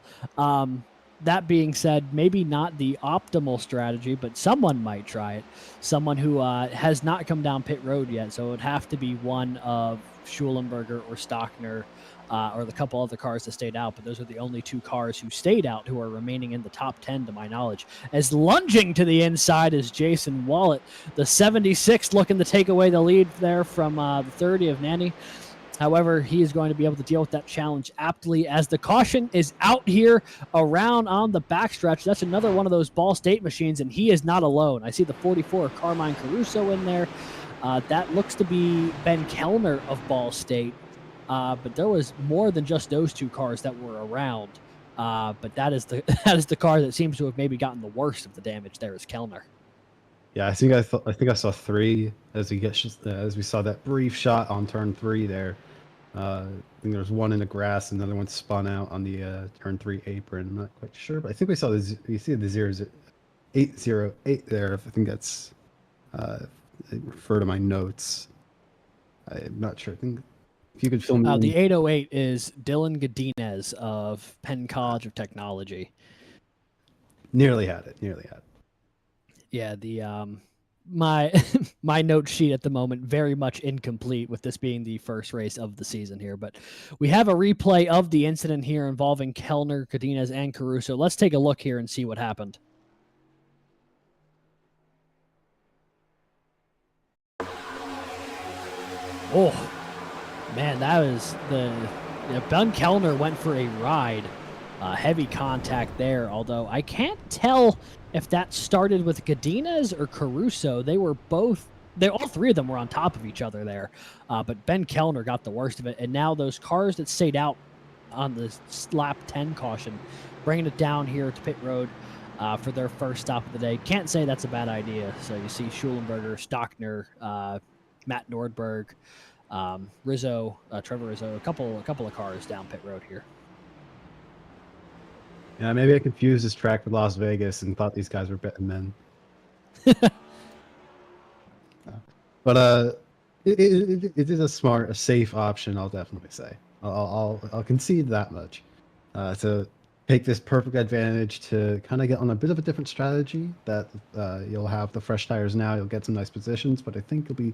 That being said, maybe not the optimal strategy, but someone might try it. Someone who has not come down pit road yet, so it would have to be one of Schulenberger or Stockner or the couple other cars that stayed out, but those are the only 2 cars who stayed out who are remaining in the top 10 to my knowledge. As lunging to the inside is Jason Wallet, the 76 looking to take away the lead there from the 30 of Nanny. However, he is going to be able to deal with that challenge aptly as the caution is out here around on the backstretch. That's another one of those Ball State machines, and he is not alone. I see the 44 of Carmine Caruso in there. That looks to be Ben Kellner of Ball State. But there was more than just those 2 cars that were around. But that is the car that seems to have maybe gotten the worst of the damage there is Kellner. Yeah, I think I saw 3 as we saw that brief shot on turn 3 there. I think there was one in the grass, another one spun out on the turn 3 apron. I'm not quite sure, but I think we saw you see the 808 there. I think that's I refer to my notes. I'm not sure. I think if you could fill me The in. 808 is Dylan Godinez of Penn College of Technology. Nearly had it. Nearly had it. Yeah, the my my note sheet at the moment very much incomplete with this being the first race of the season here, but we have a replay of the incident here involving Kellner, Godinez, and Caruso. Let's take a look here and see what happened. Oh, man, that was Ben Kellner went for a ride. Heavy contact there, although I can't tell if that started with Godinez or Caruso. All three of them were on top of each other there. But Ben Kellner got the worst of it. And now those cars that stayed out on the lap 10 caution, bringing it down here to pit road for their first stop of the day. Can't say that's a bad idea. So you see Schulenberger, Stockner, Matt Nordberg, Rizzo, Trevor Rizzo, a couple of cars down pit road here. Yeah, maybe I confused this track with Las Vegas and thought these guys were betting men. But it is a safe option. I'll definitely say. I'll concede that much. To take this perfect advantage to kind of get on a bit of a different strategy. That you'll have the fresh tires now. You'll get some nice positions, but I think you'll be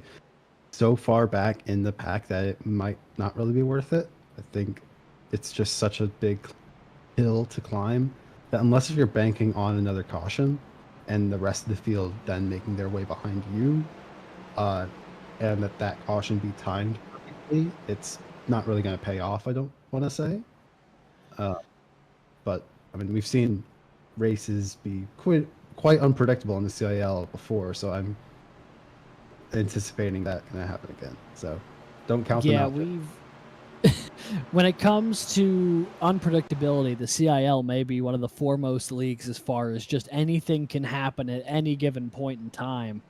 so far back in the pack that it might not really be worth it. I think it's just such a big hill to climb that unless if you're banking on another caution and the rest of the field then making their way behind you, and that caution be timed perfectly, it's not really going to pay off, I don't want to say. But I mean, we've seen races be quite unpredictable in the CIL before, so I'm anticipating that going to happen again. So don't count them out. When it comes to unpredictability, the CIL may be one of the foremost leagues as far as just anything can happen at any given point in time.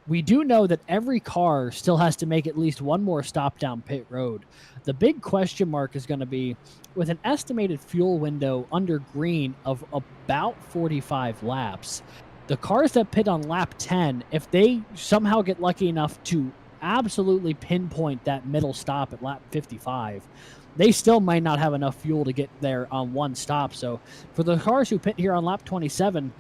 We do know that every car still has to make at least one more stop down pit road. The big question mark is going to be with an estimated fuel window under green of about 45 laps. The cars that pit on lap 10, if they somehow get lucky enough to absolutely pinpoint that middle stop at lap 55, they still might not have enough fuel to get there on one stop. So for the cars who pit here on lap 27,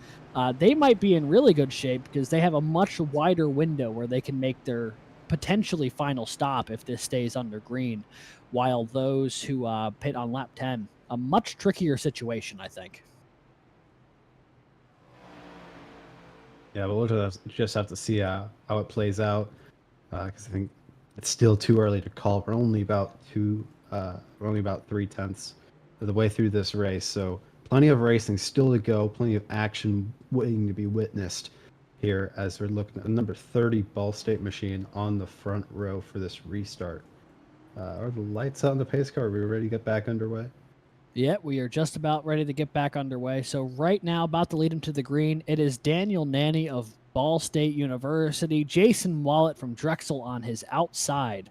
they might be in really good shape because they have a much wider window where they can make their potentially final stop if this stays under green, while those who pit on lap 10, a much trickier situation, I think. Yeah, but we'll just have to see how it plays out, because I think it's still too early to call. We're only about 3/10 of the way through this race, so plenty of racing still to go, plenty of action waiting to be witnessed here as we're looking at number 30 Ball State machine on the front row for this restart. Are the lights out on the pace car? Are we ready to get back underway? Yeah, we are just about ready to get back underway. So right now, about to lead him to the green, it is Daniel Nanny of Ball State University, Jason Wallet from Drexel on his outside.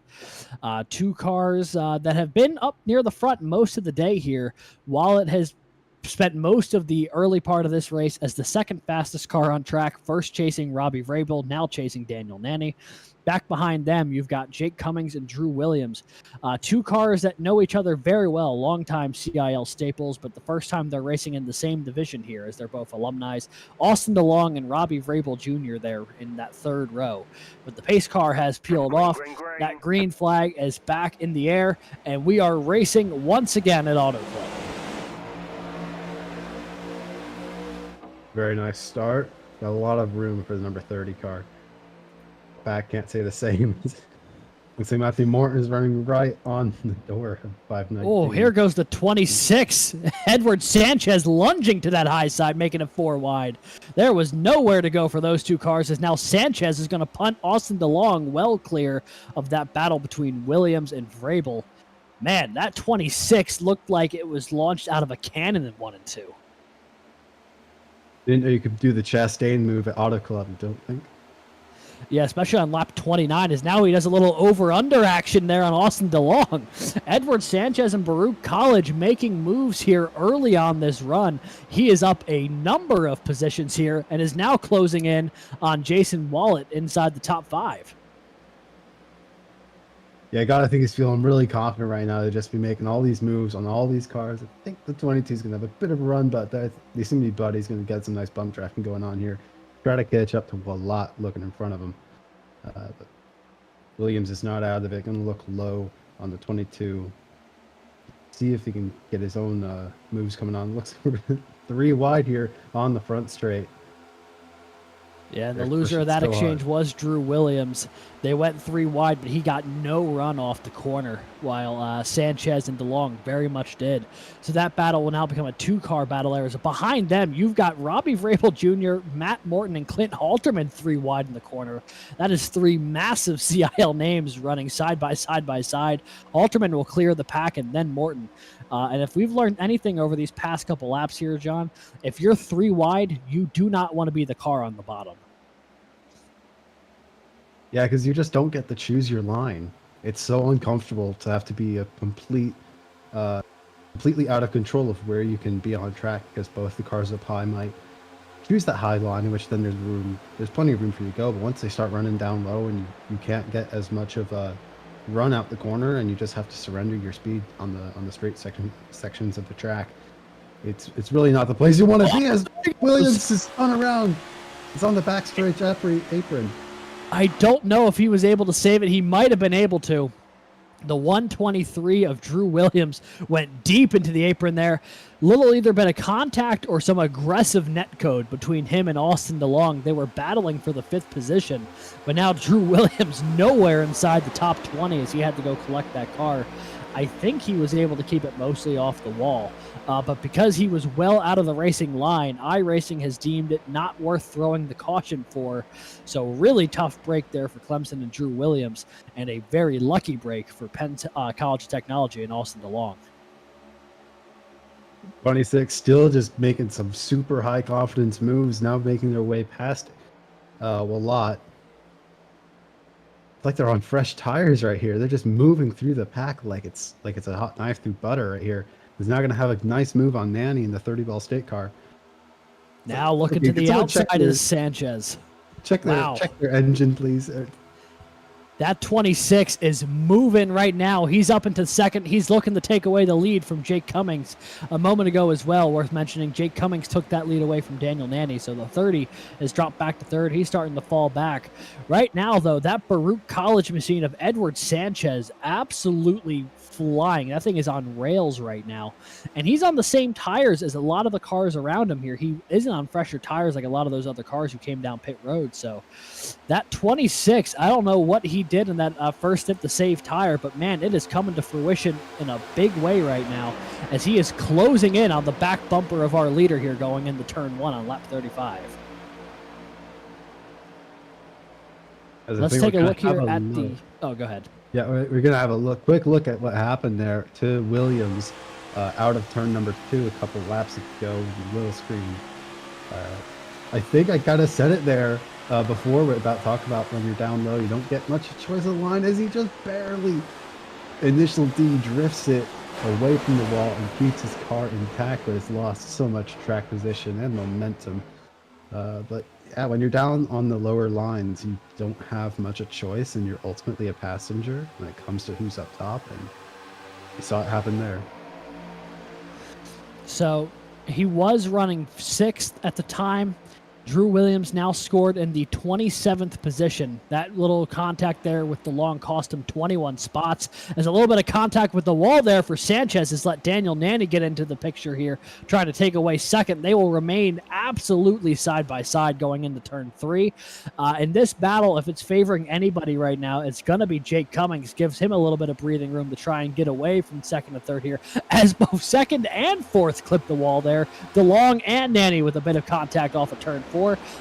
Two cars that have been up near the front most of the day here. Wallet has spent most of the early part of this race as the second fastest car on track, first chasing Robbie Vrabel, now chasing Daniel Nanny. Back behind them, you've got Jake Cummings and Drew Williams. Two cars that know each other very well, longtime CIL staples, but the first time they're racing in the same division here as they're both alumni. Austin DeLong and Robbie Vrabel Jr. there in that third row. But the pace car has peeled off. That green flag is back in the air, and we are racing once again at Auto Club. Very nice start. Got a lot of room for the number 30 car. Back can't say the same. Looks like Matthew Morton is running right on the door of 519. Oh, here goes the 26. Edward Sanchez lunging to that high side, making it 4 wide. There was nowhere to go for those two cars, as now Sanchez is going to punt Austin DeLong well clear of that battle between Williams and Vrabel. Man, that 26 looked like it was launched out of a cannon in 1 and 2. Didn't know you could do the Chastain move at Auto Club, I don't think. Yeah, especially on lap 29, is now he does a little over-under action there on Austin DeLong. Edward Sanchez and Baruch College making moves here early on this run. He is up a number of positions here and is now closing in on Jason Wallet inside the top 5. Yeah, God, I think he's feeling really confident right now to just be making all these moves on all these cars. I think the 22 is going to have a bit of a run, but they seem to be buddies. Going to get some nice bump drafting going on here. Try to catch up to a lot looking in front of him. But Williams is not out of it. Going to look low on the 22. See if he can get his own moves coming on. Looks 3 wide here on the front straight. Yeah, and the loser of that exchange was Drew Williams. They went 3 wide, but he got no run off the corner, while Sanchez and DeLong very much did. So that battle will now become a 2-car battle there. So behind them, you've got Robbie Vrabel Jr., Matt Morton, and Clint Halterman 3 wide in the corner. That is 3 massive CIL names running side by side by side. Halterman will clear the pack, and then Morton. And if we've learned anything over these past couple laps here, John, if you're 3 wide, you do not want to be the car on the bottom. Yeah, because you just don't get to choose your line. It's so uncomfortable to have to be a completely out of control of where you can be on track, because both the cars up high might choose that high line, in which then there's plenty of room for you to go. But once they start running down low and you can't get as much of a run out the corner, and you just have to surrender your speed on the straight sections of the track, it's really not the place you want to be. As Williams is spun around, it's on the back straight apron. I don't know if he was able to save it. He might have been able to. The 123 of Drew Williams went deep into the apron there. Little either been a contact or some aggressive net code between him and Austin DeLong. They were battling for the 5th position, but now Drew Williams nowhere inside the top 20 as he had to go collect that car. I think he was able to keep it mostly off the wall. But because he was well out of the racing line, iRacing has deemed it not worth throwing the caution for. So really tough break there for Clemson and Drew Williams, and a very lucky break for Penn College of Technology and Austin DeLong. 26 still just making some super high confidence moves, now making their way past a lot. It's like they're on fresh tires right here. They're just moving through the pack like it's a hot knife through butter right here. He's now going to have a nice move on Nanny in the 30-ball state car. Now looking to the outside is Sanchez. Check their engine, please. That 26 is moving right now. He's up into 2nd. He's looking to take away the lead from Jake Cummings a moment ago as well. Worth mentioning, Jake Cummings took that lead away from Daniel Nanny, so the 30 has dropped back to 3rd. He's starting to fall back. Right now, though, that Baruch College machine of Edward Sanchez absolutely flying. That thing is on rails right now. And he's on the same tires as a lot of the cars around him here. He isn't on fresher tires like a lot of those other cars who came down pit road. So that 26, I don't know what he did in that first stint to save tire, but man, it is coming to fruition in a big way right now as he is closing in on the back bumper of our leader here going into turn 1 on lap 35. Let's take a look here at the... Oh, go ahead. Yeah, we're going to have a quick look at what happened there to Williams out of turn number 2 a couple laps ago. Little screen. I think I kind of said it there before about talking about when you're down low, you don't get much choice of line, as he just barely initial D drifts it away from the wall and keeps his car intact, but has lost so much track position and momentum. But yeah, when you're down on the lower lines, you don't have much a choice, and you're ultimately a passenger when it comes to who's up top, and you saw it happen there. So he was running 6th at the time. Drew Williams now scored in the 27th position. That little contact there with DeLong cost him 21 spots. There's a little bit of contact with the wall there for Sanchez has let Daniel Nanny get into the picture here, trying to take away 2nd. They will remain absolutely side by side going into turn 3. In this battle, if it's favoring anybody right now, it's going to be Jake Cummings. Gives him a little bit of breathing room to try and get away from 2nd and 3rd here, as both 2nd and 4th clip the wall there. DeLong and Nanny with a bit of contact off of turn 4.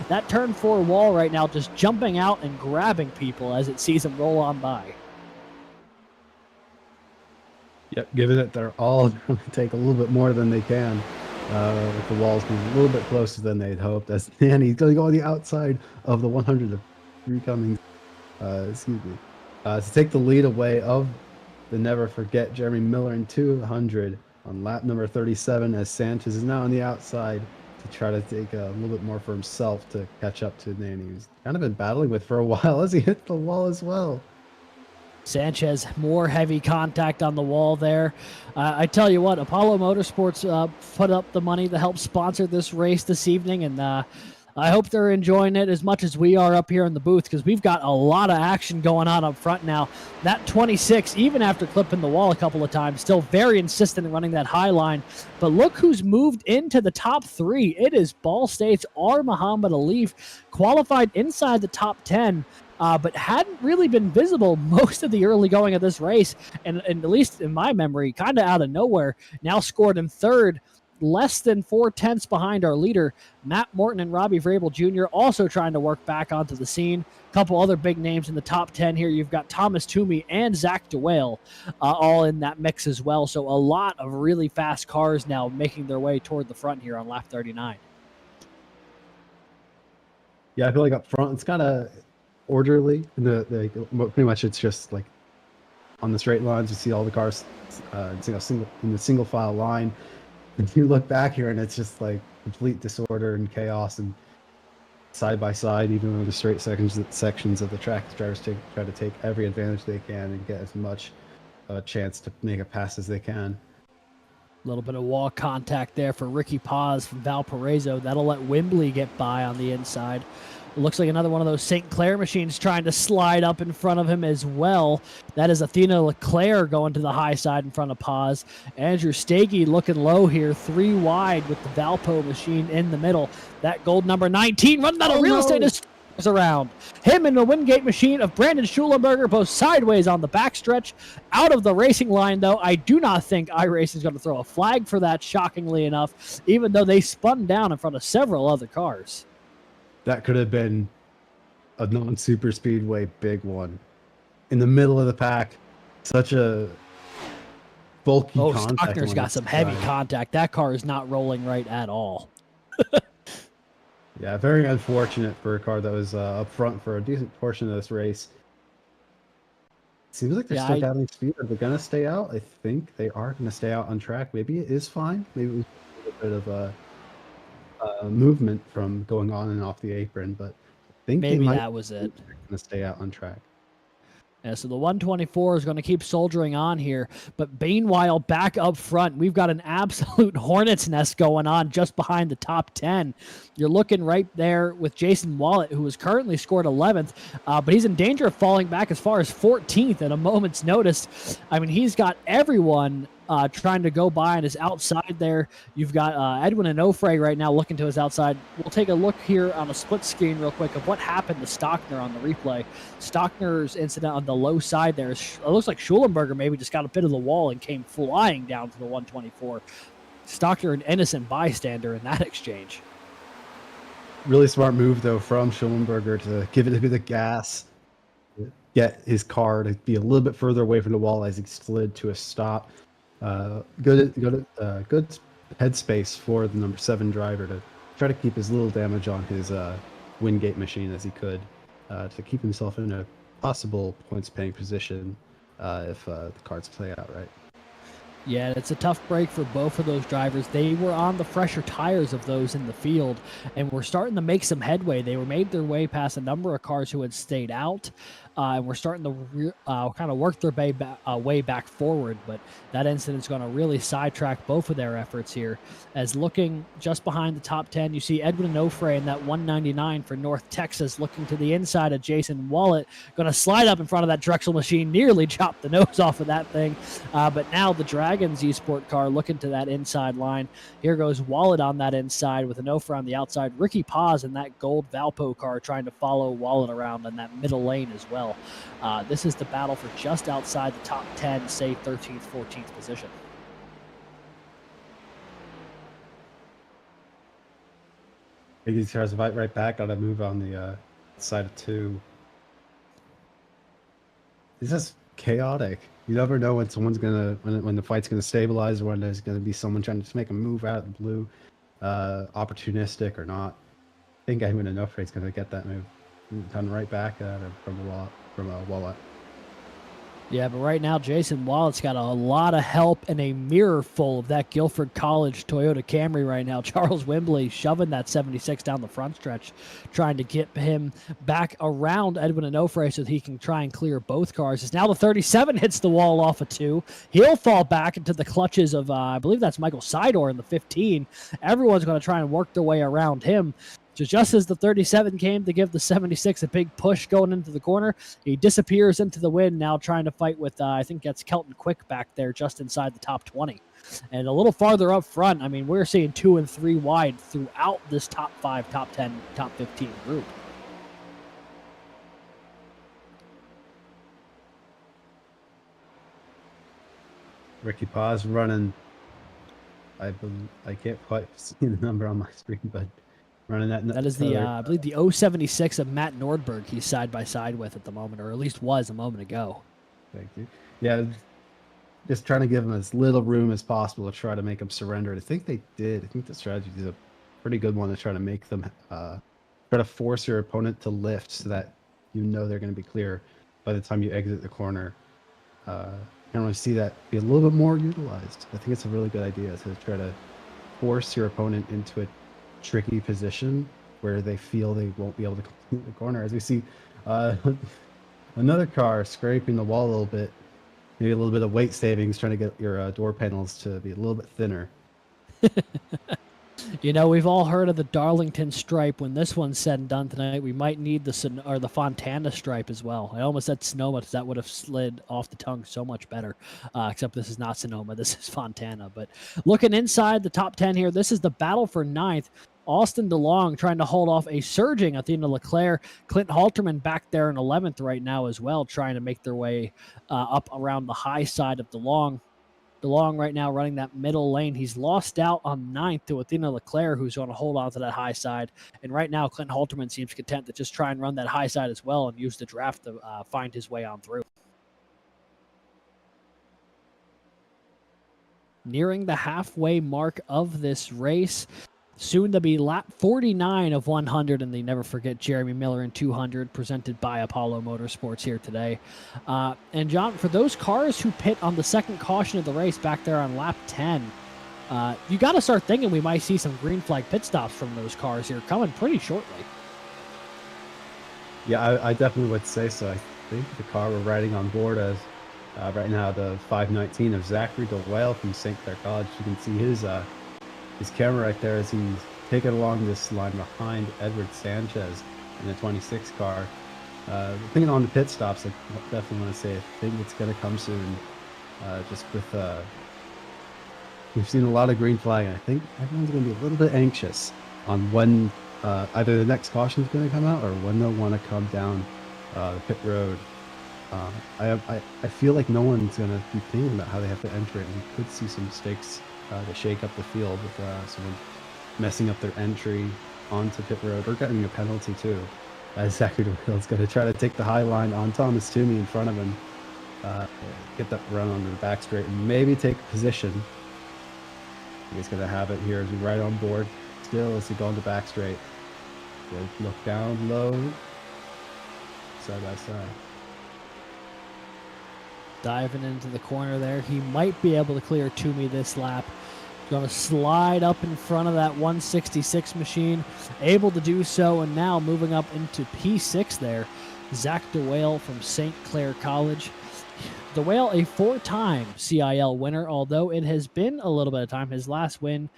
That turn 4 wall right now just jumping out and grabbing people as it sees them roll on by. Yep, given that they're all going to take a little bit more than they can, with the walls being a little bit closer than they'd hoped, as Nanny's going to go on the outside of the 100 Three Cummings, excuse me, to take the lead away of the Never Forget Jeremy Millerin 200 on lap number 37, as Sanchez is now on the outside to try to take a little bit more for himself to catch up to Nanny, who's kind of been battling with for a while as he hit the wall as well. Sanchez, more heavy contact on the wall there. I tell you what, Apollo Motorsports put up the money to help sponsor this race this evening, and I hope they're enjoying it as much as we are up here in the booth, because we've got a lot of action going on up front now. That 26, even after clipping the wall a couple of times, still very insistent in running that high line. But look who's moved into the top three. It is Ball State's R. Muhammad Alif, qualified inside the top 10. But hadn't really been visible most of the early going of this race, and at least in my memory, kind of out of nowhere. Now scored in third, less than 4/10 behind our leader, Matt Morton and Robbie Vrabel Jr. also trying to work back onto the scene. A couple other big names in the top 10 here. You've got Thomas Toomey and Zach DeWale all in that mix as well. So a lot of really fast cars now making their way toward the front here on lap 39. Yeah, I feel like up front it's kind of orderly. Pretty much it's just like on the straight lines. You see all the cars in the single file line. And you look back here and it's just like complete disorder and chaos, and side by side, even with the straight sections of the track, the drivers try to take every advantage they can and get as much chance to make a pass as they can. A little bit of wall contact there for Ricky Paz from Valparaiso. That'll let Wembley get by on the inside. It looks like another one of those St. Clair machines trying to slide up in front of him as well. That is Athena Leclerc going to the high side in front of Paz. Andrew Stagey looking low here, 3 wide with the Valpo machine in the middle. That gold number 19 running out of real estate is around. Him and the Wingate machine of Brandon Schulenberger both sideways on the backstretch. Out of the racing line, though, I do not think iRacing is going to throw a flag for that, shockingly enough, even though they spun down in front of several other cars. That could have been a non-super speedway big one. In the middle of the pack, such a bulky contact. Stockner's got some heavy contact. That car is not rolling right at all. Yeah, very unfortunate for a car that was up front for a decent portion of this race. Seems like they're still gathering speed. Are they going to stay out? I think they are going to stay out on track. Maybe it is fine. Maybe it was a bit of a movement from going on and off the apron, but I think maybe that was it. Going to stay out on track. Yeah, so the 124 is going to keep soldiering on here, but meanwhile, back up front, we've got an absolute hornet's nest going on just behind the top 10. You're looking right there with Jason Wallet, who has currently scored 11th, but he's in danger of falling back as far as 14th at a moment's notice. I mean, he's got everyone trying to go by on his outside there. You've got Edwin Onofre right now looking to his outside. We'll take a look here on a split screen real quick of what happened to Stockner on the replay. Stockner's incident on the low side there, it looks like Schulenberger maybe just got a bit of the wall and came flying down to the 124. Stockner, an innocent bystander in that exchange. Really smart move, though, from Schulenberger to give it a bit of gas, get his car to be a little bit further away from the wall as he slid to a stop. Good headspace for the number 7 driver to try to keep as little damage on his Wingate machine as he could, to keep himself in a possible points-paying position if the cards play out right. Yeah, it's a tough break for both of those drivers. They were on the fresher tires of those in the field, and were starting to make some headway. They made their way past a number of cars who had stayed out, and were starting to kind of work their way back forward. But that incident's going to really sidetrack both of their efforts here. As looking just behind the top 10, you see Edwin Onofre in that 199 for North Texas, looking to the inside of Jason Wallet, going to slide up in front of that Drexel machine, nearly chopped the nose off of that thing. But now the Dragons eSport car looking to that inside line. Here goes Wallet on that inside with Onofre on the outside. Ricky Paz in that gold Valpo car trying to follow Wallet around in that middle lane as well. This is the battle for just outside the top 10, say 13th, 14th position. He tries to fight right back on a move on the side of 2. It's just chaotic. You never know when someone's when the fight's gonna stabilize, or when there's gonna be someone trying to just make a move out of the blue, opportunistic or not. I think Edwin Onofre is gonna get that move. Come right back at him from a wallet. Yeah, but right now, Jason Wallett's got a lot of help and a mirror full of that Guilford College Toyota Camry right now. Charles Wimbley shoving that 76 down the front stretch, trying to get him back around Edwin Onofre so that he can try and clear both cars. As now the 37 hits the wall off of 2. He'll fall back into the clutches of, I believe that's Michael Sidor in the 15. Everyone's going to try and work their way around him. So just as the 37 came to give the 76 a big push going into the corner, he disappears into the wind, now trying to fight with, I think that's Kelton Quick back there just inside the top 20. And a little farther up front, I mean, we're seeing 2 and 3 wide throughout this top 5, top 10, top 15 group. Ricky Paz running, I can't quite see the number on my screen, but running that is the I believe the 076 of Matt Nordberg he's side by side with at the moment, or at least was a moment ago. Thank you. Yeah, just trying to give him as little room as possible to try to make him surrender. I think they did. I think the strategy is a pretty good one to try to make them try to force your opponent to lift so that you know they're going to be clear by the time you exit the corner. You can really see that be a little bit more utilized. I think it's a really good idea to try to force your opponent into a tricky position where they feel they won't be able to complete the corner. As we see another car scraping the wall a little bit, maybe a little bit of weight savings, trying to get your door panels to be a little bit thinner. You know, we've all heard of the Darlington stripe. When this one's said and done tonight, we might need the Fontana stripe as well. I almost said Sonoma because that would have slid off the tongue so much better. Except this is not Sonoma. This is Fontana. But looking inside the top 10 here, this is the battle for 9th. Austin DeLong trying to hold off a surging Athena Leclerc. Clint Halterman back there in 11th right now as well, trying to make their way up around the high side of DeLong. DeLong right now running that middle lane. He's lost out on 9th to Athena Leclerc, who's going to hold on to that high side. And right now, Clint Halterman seems content to just try and run that high side as well and use the draft to find his way on through. Nearing the halfway mark of this race. Soon to be lap 49 of 100 in the Never Forget Jeremy Millerin 200, presented by Apollo Motorsports here today. And John, for those cars who pit on the second caution of the race back there on lap 10, you got to start thinking we might see some green flag pit stops from those cars here coming pretty shortly. Yeah, I definitely would say so. I think the car we're riding on board as right now, the 519 of Zachary DeWale from St. Clair College. You can see his camera right there as he's taking along this line behind Edward Sanchez in the 26 car. Thinking on the pit stops, I definitely want to say I think it's going to come soon. Just with we've seen a lot of green flag, and I think everyone's going to be a little bit anxious on when either the next caution is going to come out or when they'll want to come down the pit road. I feel like no one's going to be thinking about how they have to enter it, and we could see some mistakes to shake up the field with someone messing up their entry onto pit road or getting a penalty too. Zachary DeWale's going to try to take the high line on Thomas Toomey in front of him, get that run onto the back straight, and maybe take position. He's going to have it here as we ride on board still as he go on the back straight. We'll look down low, side by side. Diving into the corner there. He might be able to clear Toomey this lap. Going to slide up in front of that 166 machine. Able to do so, and now moving up into P6 there. Zach DeWale from St. Clair College. DeWale, a 4-time CIL winner, although it has been a little bit of time. His last win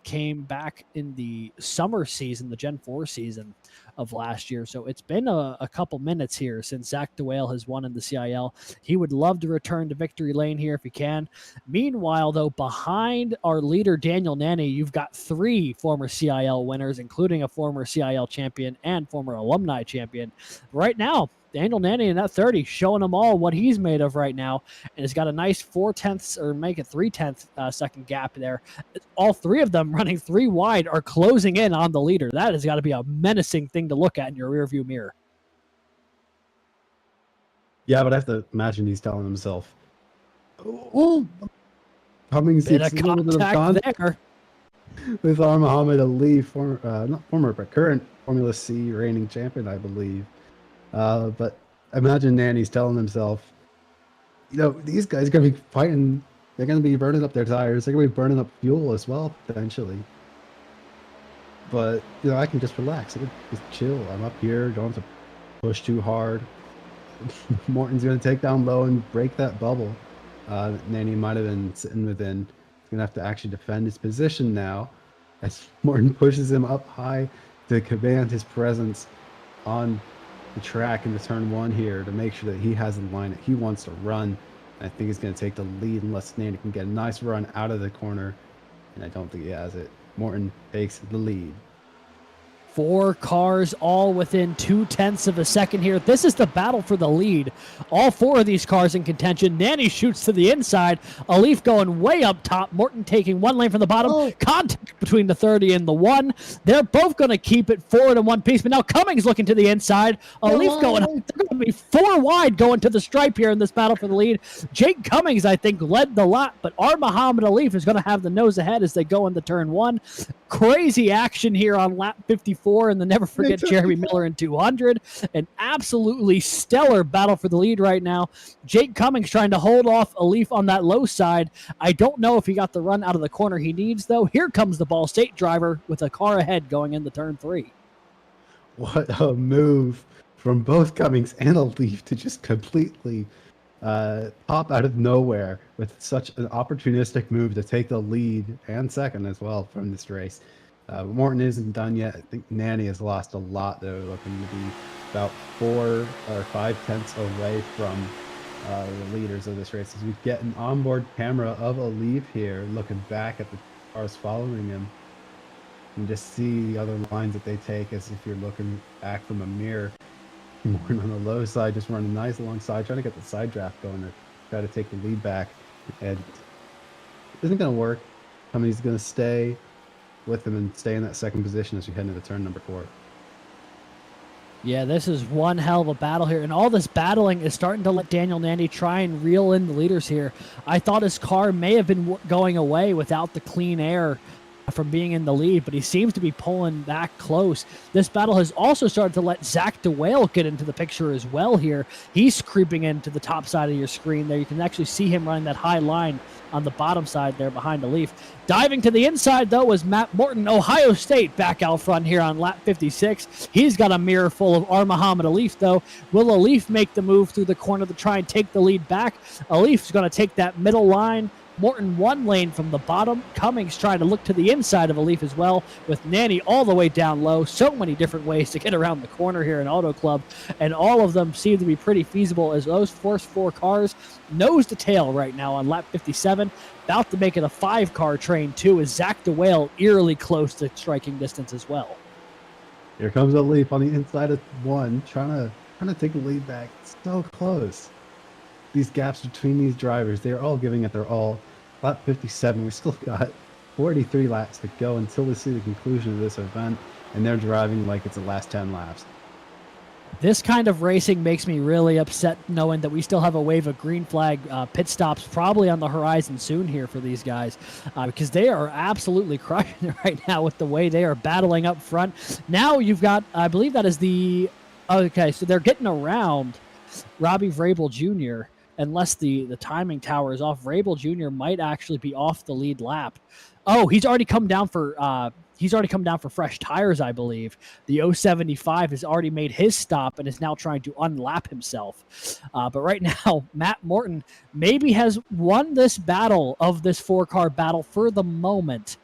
came back in the summer season, the Gen 4 season of last year. So it's been a couple minutes here since Zach DeWale has won in the CIL. He would love to return to victory lane here if he can. Meanwhile, though, behind our leader, Daniel Nanny, you've got 3 former CIL winners, including a former CIL champion and former alumni champion. Right now, Daniel Nanny in that 30, showing them all what he's made of right now, and has got a nice 4/10 or make it 3/10 second gap there. All 3 of them running 3 wide are closing in on the leader. That has got to be a menacing thing to look at in your rearview mirror. Yeah, but I have to imagine he's telling himself, "Oh, coming bit of contact there." with Muhammad Ali, not former, but current Formula C reigning champion, I believe. But imagine Nanny's telling himself, these guys are going to be fighting. They're going to be burning up their tires. They're going to be burning up fuel as well, potentially. But, I can just relax. I can just chill. I'm up here. Don't have to push too hard. Morton's going to take down low and break that bubble. Nanny might have been sitting within. He's going to have to actually defend his position now as Morton pushes him up high to command his presence on the track into turn one here to make sure that he has the line that he wants to run. And I think he's going to take the lead unless Nanny can get a nice run out of the corner. And I don't think he has it. Morton takes the lead. 4 cars all within 0.2 of a second here. This is the battle for the lead. All 4 of these cars in contention. Nanny shoots to the inside. Alif going way up top. Morton taking 1 lane from the bottom. Oh. Contact between the 30 and the 1. They're both going to keep it forward in one piece. But now Cummings looking to the inside. Alif going up. They're going to be 4 wide going to the stripe here in this battle for the lead. Jake Cummings, I think, led the lot. But Muhammad Alif is going to have the nose ahead as they go into turn 1. Crazy action here on lap 54, and then never forget Jeremy Miller in 200. An absolutely stellar battle for the lead right now. Jake Cummings trying to hold off Alif on that low side. I don't know if he got the run out of the corner he needs, though. Here comes the Ball State driver with a car ahead going into turn 3. What a move from both Cummings and Alif to just completely pop out of nowhere with such an opportunistic move to take the lead and second as well from this race. Morton isn't done yet. I think Nanny has lost a lot, though, looking to be about 4 or 5 tenths away from the leaders of this race. As we get an onboard camera of Alif here, looking back at the cars following him, and just see the other lines that they take as if you're looking back from a mirror. Morton on the low side, just running nice alongside, trying to get the side draft going to try to take the lead back. And it isn't going to work. Cummings going to stay with him and stay in that second position as we head into turn number 4. Yeah, this is one hell of a battle here. And all this battling is starting to let Daniel Nanny try and reel in the leaders here. I thought his car may have been going away without the clean air from being in the lead, but he seems to be pulling back close. This battle has also started to let Zach DeWale get into the picture as well here. He's creeping into the top side of your screen there. You can actually see him running that high line on the bottom side there behind Alif. Diving to the inside, though, was Matt Morton, Ohio State, back out front here on lap 56. He's got a mirror full of Muhammad Alif, though. Will Alif make the move through the corner to try and take the lead back? Alif's going to take that middle line. Morton 1 lane from the bottom. Cummings trying to look to the inside of Alif as well, with Nanny all the way down low. So many different ways to get around the corner here in Auto Club, and all of them seem to be pretty feasible as those first 4 cars nose to tail right now on lap 57. About to make it a 5-car train, too, as Zach DeWale eerily close to striking distance as well. Here comes Alif on the inside of 1, trying to take the lead back. So close. These gaps between these drivers, they're all giving it their all. Lap 57, we still got 43 laps to go until we see the conclusion of this event, and they're driving like it's the last 10 laps. This kind of racing makes me really upset knowing that we still have a wave of green flag pit stops probably on the horizon soon here for these guys, because they are absolutely crushing it right now with the way they are battling up front. Now you've got, I believe that is the, okay, so they're getting around Robbie Vrabel Jr., unless the timing tower is off. Vrabel Jr. might actually be off the lead lap. Oh, he's already come down for fresh tires, I believe. The 075 has already made his stop and is now trying to unlap himself. But right now, Matt Morton maybe has won this battle of this 4-car battle for the moment.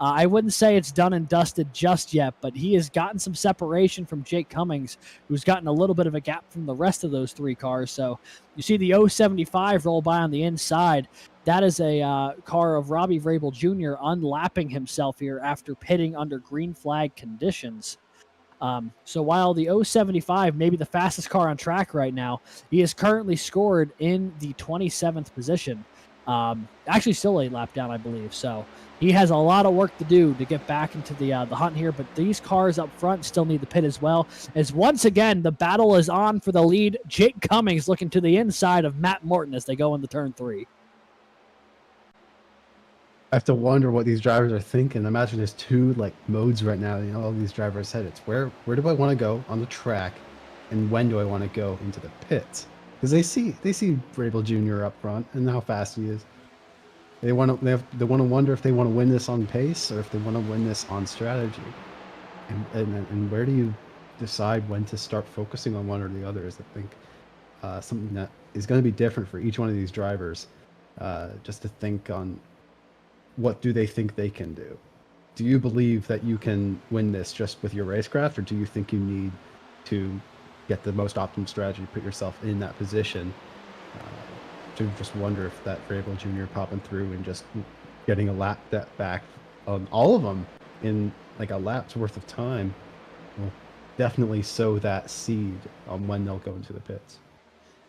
I wouldn't say it's done and dusted just yet, but he has gotten some separation from Jake Cummings, who's gotten a little bit of a gap from the rest of those 3 cars. So you see the 075 roll by on the inside. That is a car of Robbie Vrabel Jr. unlapping himself here after pitting under green flag conditions. So while the 075 may be the fastest car on track right now, he is currently scored in the 27th position. Actually still a lap down, I believe. So he has a lot of work to do to get back into the hunt here, but these cars up front still need the pit as well, as once again the battle is on for the lead. Jake Cummings looking to the inside of Matt Morton as they go into turn 3. I have to wonder what these drivers are thinking. Imagine there's two like modes right now. You know, all these drivers said it's where do I want to go on the track, and when do I want to go into the pits? Because they see Rabel Jr. up front and how fast he is. They want to they want to wonder if they want to win this on pace or if they want to win this on strategy. And where do you decide when to start focusing on one or the other? Is I think something that is going to be different for each one of these drivers. Just to think on what do they think they can do. Do you believe that you can win this just with your racecraft, or do you think you need to get the most optimal strategy, put yourself in that position? To just wonder if that Vrabel Jr. popping through and just getting a lap that back on all of them in like a lap's worth of time will definitely sow that seed on when they'll go into the pits.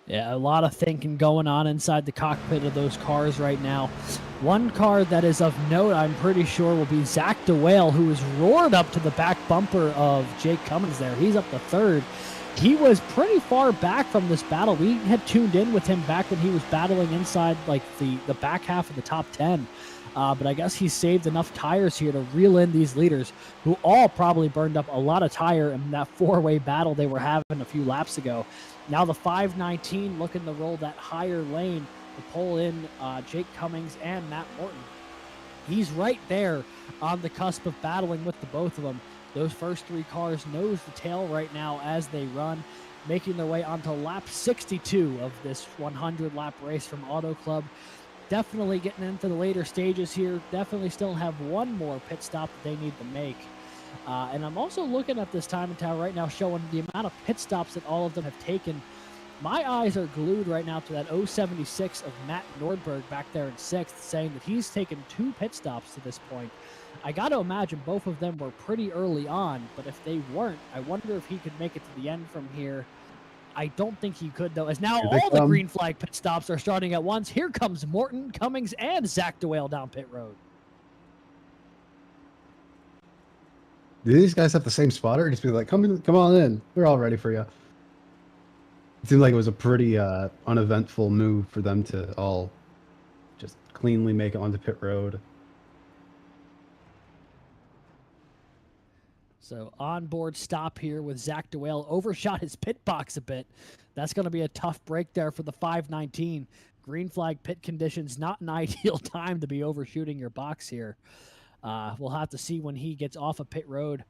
Yeah, a lot of thinking going on inside the cockpit of those cars right now. One car that is of note, I'm pretty sure, will be Zach DeWale, who is roared up to the back bumper of Jake Cummins there. He's up to third. He was pretty far back from this battle. We had tuned in with him back when he was battling inside like the back half of the top 10. But I guess he saved enough tires here to reel in these leaders, who all probably burned up a lot of tire in that four-way battle they were having a few laps ago. Now the 519 looking to roll that higher lane to pull in Jake Cummings and Matt Morton. He's right there on the cusp of battling with the both of them. Those first three cars nose to tail right now as they run, making their way onto lap 62 of this 100-lap race from Auto Club. Definitely getting into the later stages here. Definitely still have one more pit stop that they need to make. And I'm also looking at this time in tower right now, showing the amount of pit stops that all of them have taken. My eyes are glued right now to that 076 of Matt Nordberg back there in sixth, saying that he's taken 2 pit stops to this point. I got to imagine both of them were pretty early on, but if they weren't, I wonder if he could make it to the end from here. I don't think he could, though, as now all the green flag pit stops are starting at once. Here comes Morton, Cummings, and Zach DeWale down pit road. Do these guys have the same spotter? Just be like, come on in. We're all ready for you. It seemed like it was a pretty uneventful move for them to all just cleanly make it onto pit road. So onboard stop here with Zach DeWale. Overshot his pit box a bit. That's going to be a tough break there for the 519. Green flag pit conditions, not an ideal time to be overshooting your box here. We'll have to see when he gets off of pit road.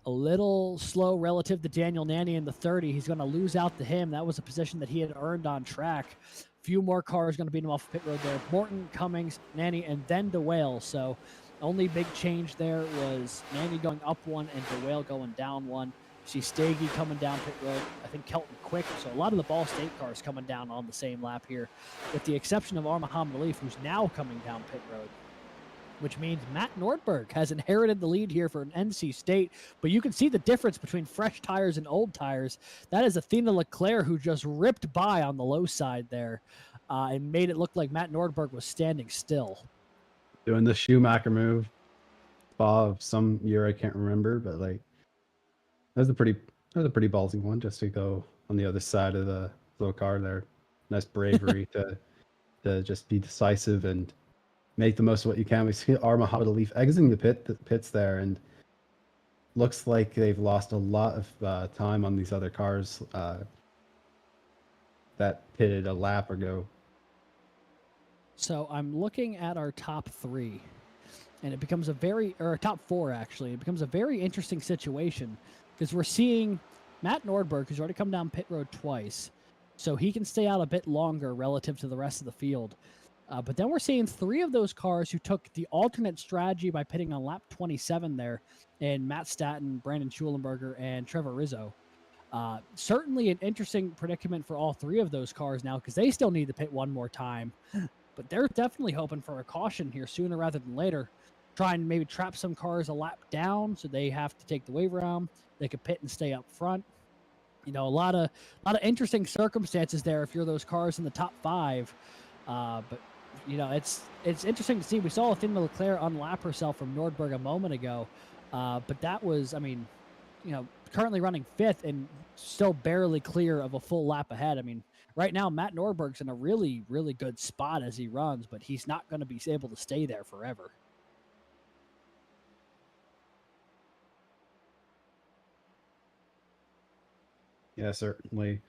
A little slow relative to Daniel Nanny in the 30. He's going to lose out to him. That was a position that he had earned on track. Few more cars going to beat him off of pit road there. Morton, Cummings, Nanny, and then DeWale. So only big change there was Nanny going up one and DeWale going down one. You see Stagey coming down pit road. I think Kelton Quick. So a lot of the Ball State cars coming down on the same lap here, with the exception of Armaham Relief, who's now coming down pit road, which means Matt Nordberg has inherited the lead here for an NC State. But you can see the difference between fresh tires and old tires. That is Athena Leclerc, who just ripped by on the low side there and made it look like Matt Nordberg was standing still. Doing the Schumacher move. Of some year I can't remember, but like that was a pretty ballsy one, just to go on the other side of the little car there. Nice bravery to just be decisive and make the most of what you can. We see Armaham Relief exiting the pits there, and looks like they've lost a lot of time on these other cars that pitted a lap ago. So I'm looking at our top 3, and it becomes top 4 actually. It becomes a very interesting situation because we're seeing Matt Nordberg, who's already come down pit road twice, so he can stay out a bit longer relative to the rest of the field. But then we're seeing 3 of those cars who took the alternate strategy by pitting on lap 27 there, and Matt Staton, Brandon Schulenberger, and Trevor Rizzo. Certainly an interesting predicament for all 3 of those cars now, because they still need to pit one more time. But they're definitely hoping for a caution here sooner rather than later. Try and maybe trap some cars a lap down so they have to take the wave around. They could pit and stay up front. You know, a lot of interesting circumstances there if you're those cars in the top 5. But you know, it's interesting to see. We saw Athena Leclerc unlap herself from Nordberg a moment ago, but that was, I mean, you know, currently running 5th and still barely clear of a full lap ahead. I mean, right now Matt Norberg's in a really, really good spot as he runs, but he's not going to be able to stay there forever. Yeah, certainly.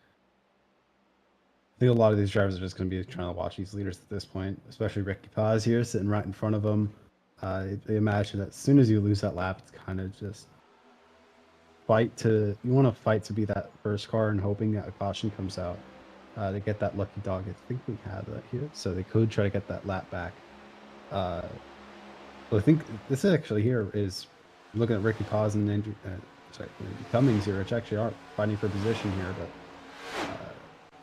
I think a lot of these drivers are just going to be trying to watch these leaders at this point, especially Ricky Paz here sitting right in front of him. I imagine that as soon as you lose that lap, it's kind of just you want to fight to be that first car and hoping that a caution comes out to get that lucky dog. I think we have that here, so they could try to get that lap back. Well, I think this actually here is looking at Ricky Paz and Andrew, Cummings here, which actually are fighting for position here, but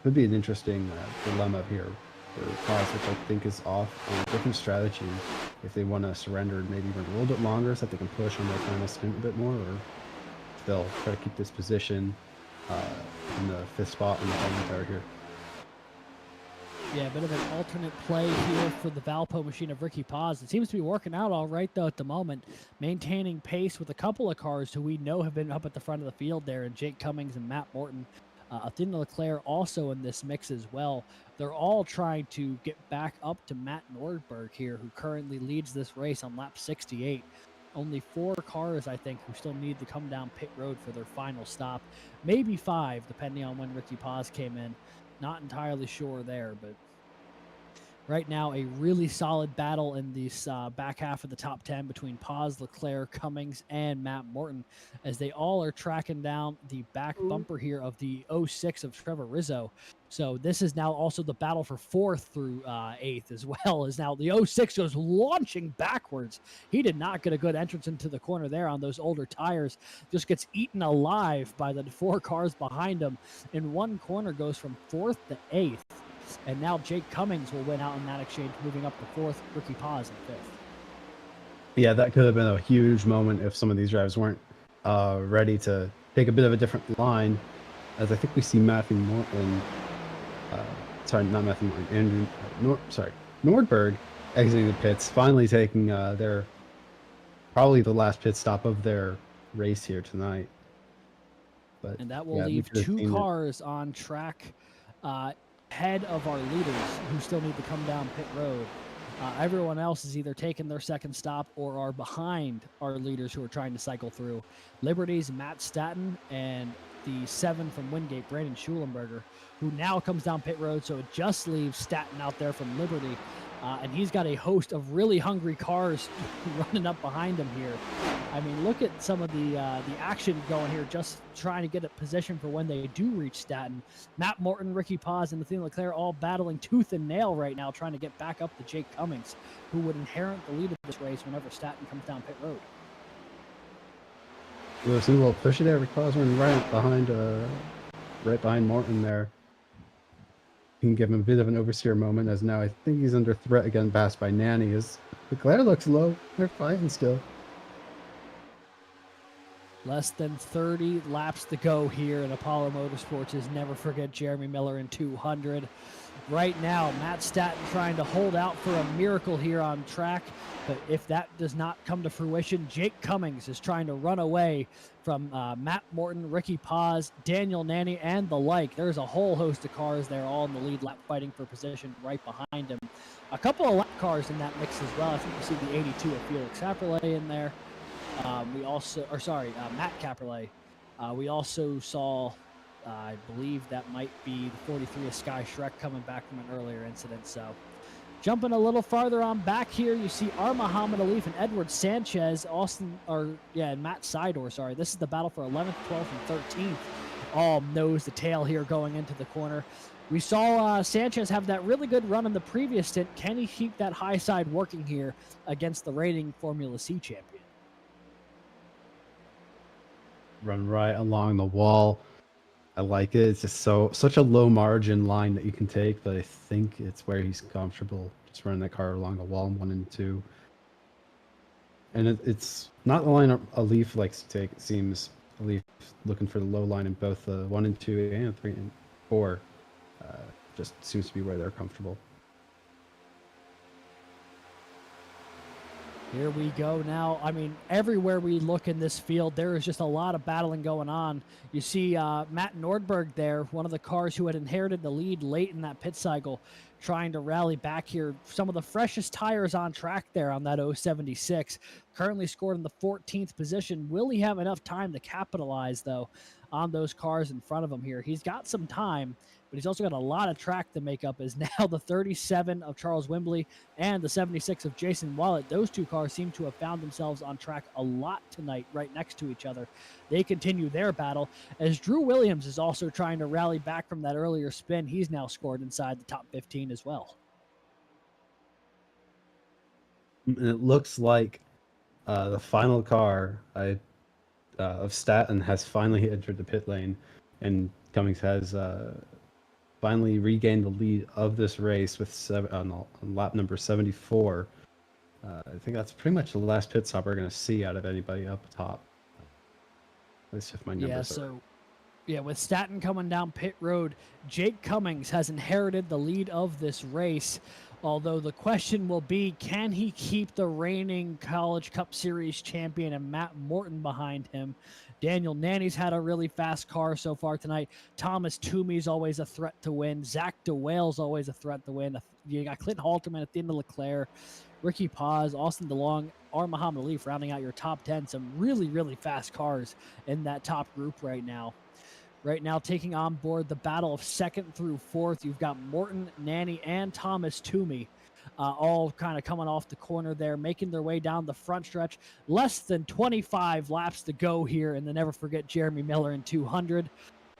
could be an interesting dilemma here for Paz, which I think is off on a different strategy if they want to surrender and maybe run a little bit longer so that they can push on their final stint a bit more, or they'll try to keep this position in the 5th spot in the commentary here. Yeah, a bit of an alternate play here for the Valpo machine of Ricky Paz. It seems to be working out all right, though, at the moment, maintaining pace with a couple of cars who we know have been up at the front of the field there, and Jake Cummings and Matt Morton. Athena Leclerc also in this mix as well. They're all trying to get back up to Matt Nordberg here, who currently leads this race on lap 68. Only 4 cars, I think, who still need to come down pit road for their final stop. Maybe 5, depending on when Ricky Paz came in. Not entirely sure there, but right now a really solid battle in this back half of the top 10 between Paz, Leclerc, Cummings, and Matt Morton, as they all are tracking down the back bumper here of the 06 of Trevor Rizzo. So this is now also the battle for 4th through 8th, as well as now the 06 goes launching backwards. He did not get a good entrance into the corner there on those older tires. Just gets eaten alive by the 4 cars behind him. In one corner goes from 4th to 8th. And now Jake Cummings will win out in that exchange, moving up to 4th, Ricky Paz in 5th. Yeah, that could have been a huge moment if some of these drivers weren't ready to take a bit of a different line, as I think we see Matthew Morton, not Matthew Morton, Nordberg exiting the pits, finally taking probably the last pit stop of their race here tonight. But and that will leave 2 cars on track ahead of our leaders who still need to come down pit road. Everyone else is either taking their second stop or are behind our leaders who are trying to cycle through. Liberty's Matt Staton and the 7 from Wingate, Brandon Schulenberger, who now comes down pit road, so it just leaves Staton out there from Liberty. And he's got a host of really hungry cars running up behind him here. I mean, look at some of the action going here, just trying to get a position for when they do reach Staton. Matt Morton, Ricky Paz, and Athena Leclerc all battling tooth and nail right now, trying to get back up to Jake Cummings, who would inherit the lead of this race whenever Staton comes down pit road. We'll see a little pushy there. Ricky Paz running right behind Morton there. You can give him a bit of an oversteer moment, as now I think he's under threat again, passed by Nanny. As Leclerc looks low, they're fighting still. Less than 30 laps to go here, and Apollo Motorsports is never forget Jeremy Miller in 200. Right now, Matt Staton trying to hold out for a miracle here on track, but if that does not come to fruition, Jake Cummings is trying to run away from Matt Morton, Ricky Paz, Daniel Nanny, and the like. There's a whole host of cars there, all in the lead lap fighting for position right behind him. A couple of lap cars in that mix as well. I think you see the 82 of Felix Saperle in there. Matt Caperlet. We also saw, I believe that might be the 43 of Sky Shrek coming back from an earlier incident. So jumping a little farther on back here, you see Muhammad Alif and Edward Sanchez, and Matt Sidor, sorry. This is the battle for 11th, 12th, and 13th. All nose to tail here going into the corner. We saw Sanchez have that really good run in the previous stint. Can he keep that high side working here against the reigning Formula C champion? Run right along the wall. I like it. It's just such a low margin line that you can take, but I think it's where he's comfortable just running that car along the wall in 1 and 2. And it's not the line Alif likes to take. It seems Alif looking for the low line in both 1 and 2 and 3 and 4. Just seems to be where they're comfortable. Here we go now. I mean, everywhere we look in this field, there is just a lot of battling going on. You see Matt Nordberg there, one of the cars who had inherited the lead late in that pit cycle, trying to rally back here. Some of the freshest tires on track there on that 076. Currently scored in the 14th position. Will he have enough time to capitalize, though, on those cars in front of him here? He's got some time, but he's also got a lot of track to make up, as now the 37 of Charles Wimbley and the 76 of Jason Wallet. Those two cars seem to have found themselves on track a lot tonight, right next to each other. They continue their battle, as Drew Williams is also trying to rally back from that earlier spin. He's now scored inside the top 15 as well. And it looks like the final car of Staten has finally entered the pit lane, and Cummings has finally regained the lead of this race with on lap number 74. I think that's pretty much the last pit stop we're going to see out of anybody up top. Let's see if my numbers are... Yeah, with Staten coming down pit road, Jake Cummings has inherited the lead of this race. Although the question will be, can he keep the reigning College Cup Series champion and Matt Morton behind him? Daniel Nanny's had a really fast car so far tonight. Thomas Toomey's always a threat to win. Zach DeWale's always a threat to win. You got Clint Halterman at the end of Leclerc, Ricky Paz, Austin DeLong, or Muhammad Ali rounding out your top 10. Some really, really fast cars in that top group right now. Right now, taking on board the battle of second through fourth, you've got Morton, Nanny, and Thomas Toomey all kind of coming off the corner there, making their way down the front stretch. Less than 25 laps to go here, and then never forget Jeremy Miller in 200.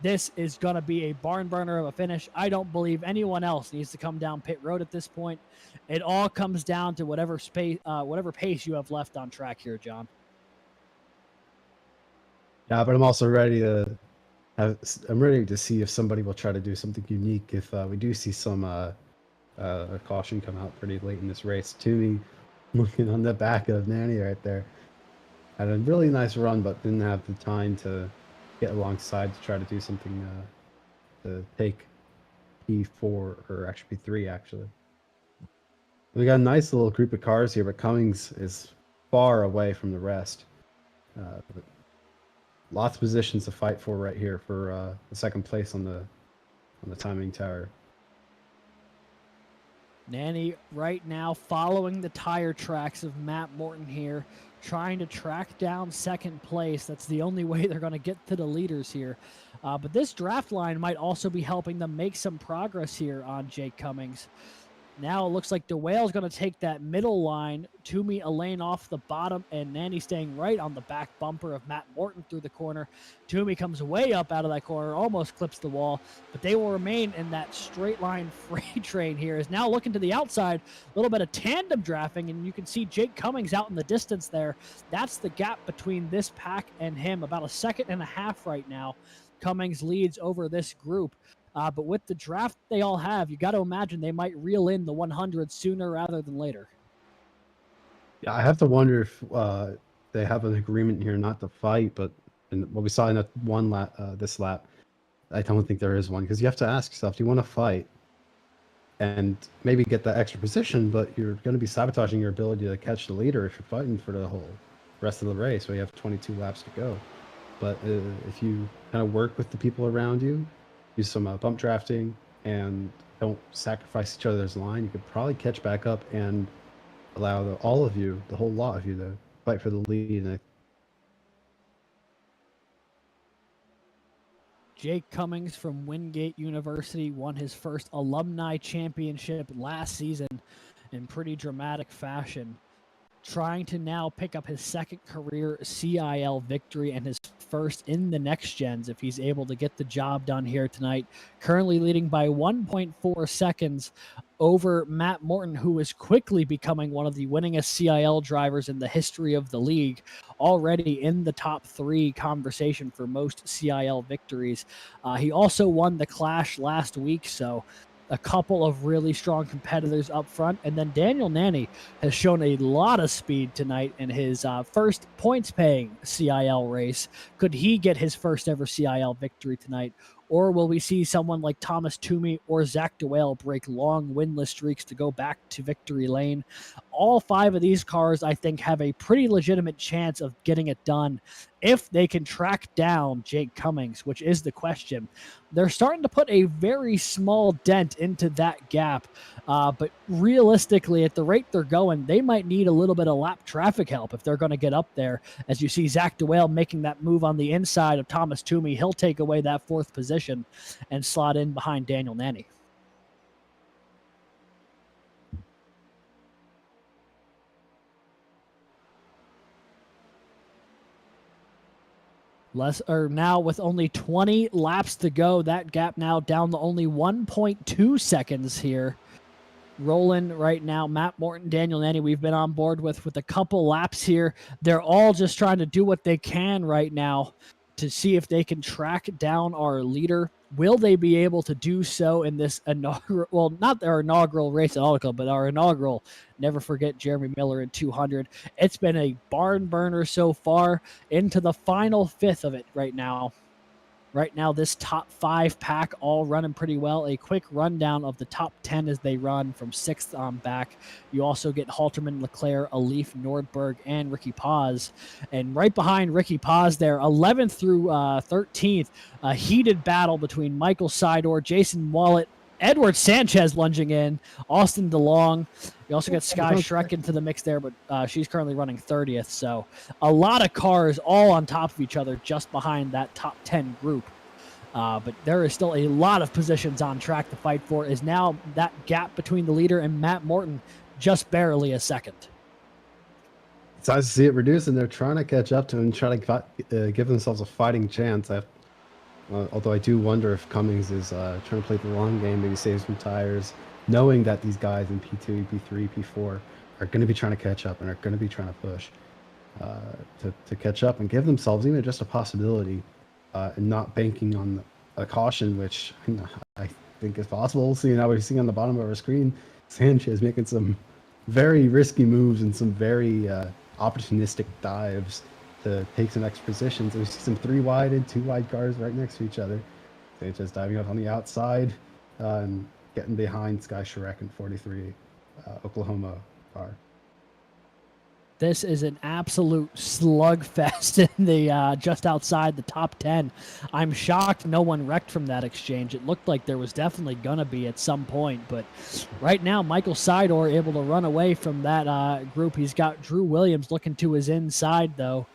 This is going to be a barn burner of a finish. I don't believe anyone else needs to come down pit road at this point. It all comes down to whatever pace you have left on track here, John. Yeah, but I'm also ready to... I'm ready to see if somebody will try to do something unique if we do see some caution come out pretty late in this race. Toomey looking on the back of Nanny right there. Had a really nice run, but didn't have the time to get alongside to try to do something to take P4, or actually P3, actually. We got a nice little group of cars here, but Cummings is far away from the rest. But lots of positions to fight for right here for the second place on the timing tower. Nanny right now following the tire tracks of Matt Morton here, trying to track down second place. That's the only way they're going to get to the leaders here. But this draft line might also be helping them make some progress here on Jake Cummings. Now it looks like DeWale's going to take that middle line, Toomey a lane off the bottom, and Nanny staying right on the back bumper of Matt Morton through the corner. Toomey comes way up out of that corner, almost clips the wall, but they will remain in that straight line freight train here. Is now looking to the outside, a little bit of tandem drafting, and you can see Jake Cummings out in the distance there. That's the gap between this pack and him, about a second and a half right now. Cummings leads over this group. But with the draft they all have, you got to imagine they might reel in the 100 sooner rather than later. Yeah, I have to wonder if they have an agreement here not to fight, but what we saw in that one lap, this lap, I don't think there is one, because you have to ask yourself, do you want to fight and maybe get that extra position, but you're going to be sabotaging your ability to catch the leader if you're fighting for the whole rest of the race, where you have 22 laps to go. But if you kind of work with the people around you, use some bump drafting, and don't sacrifice each other's line, you could probably catch back up and allow all of you, the whole lot of you, to fight for the lead. And Jake Cummings from Wingate University won his first alumni championship last season in pretty dramatic fashion, trying to now pick up his second career CIL victory and his first in the next gens if he's able to get the job done here tonight. Currently leading by 1.4 seconds over Matt Morton, who is quickly becoming one of the winningest CIL drivers in the history of the league, already in the top 3 conversation for most CIL victories. He also won the Clash last week, so a couple of really strong competitors up front. And then Daniel Nanny has shown a lot of speed tonight in his first points-paying CIL race. Could he get his first ever CIL victory tonight? or will we see someone like Thomas Toomey or Zach DeWale break long winless streaks to go back to victory lane? All 5 of these cars, I think, have a pretty legitimate chance of getting it done if they can track down Jake Cummings, which is the question. They're starting to put a very small dent into that gap, but realistically, at the rate they're going, they might need a little bit of lap traffic help if they're going to get up there. As you see Zach DeWale making that move on the inside of Thomas Toomey, he'll take away that 4th position and slot in behind Daniel Nanny. Now with only 20 laps to go, that gap now down to only 1.2 seconds here. Rolling right now, Matt Morton, Daniel Nanny, we've been on board with a couple laps here. They're all just trying to do what they can right now to see if they can track down our leader. Will they be able to do so in this inaugural, well, not our inaugural race at Auto, but our inaugural, never forget Jeremy Millerin 200. It's been a barn burner so far, into the final 5th of it right now. Right now, this top 5 pack all running pretty well. A quick rundown of the top 10 as they run from 6th on back. You also get Halterman, Leclerc, Alif, Nordberg, and Ricky Paz. And right behind Ricky Paz there, 11th through 13th, a heated battle between Michael Sidor, Jason Wallet, Edward Sanchez lunging in, Austin DeLong. You also got Sky Shrek into the mix there, but she's currently running 30th. So a lot of cars all on top of each other just behind that top 10 group. But there is still a lot of positions on track to fight for. Is now that gap between the leader and Matt Morton just barely a second. It's nice to see it reduce, and they're trying to catch up to him and try to give themselves a fighting chance. Although I do wonder if Cummings is trying to play the long game, maybe save some tires, knowing that these guys in P2, P3, P4 are going to be trying to catch up and are going to be trying to push to catch up and give themselves even just a possibility and not banking on a caution, which I think is possible. Seeing how we're seeing on the bottom of our screen, Sanchez making some very risky moves and some very opportunistic dives to take some extra positions. And we see some 3 wide and 2 wide cars right next to each other. Sanchez diving up on the outside and getting behind Sky Shrek in 43 Oklahoma car. This is an absolute slugfest in the just outside the top 10. I'm shocked no one wrecked from that exchange. It looked like there was definitely going to be at some point, but right now Michael Sidor able to run away from that group. He's got Drew Williams looking to his inside, though.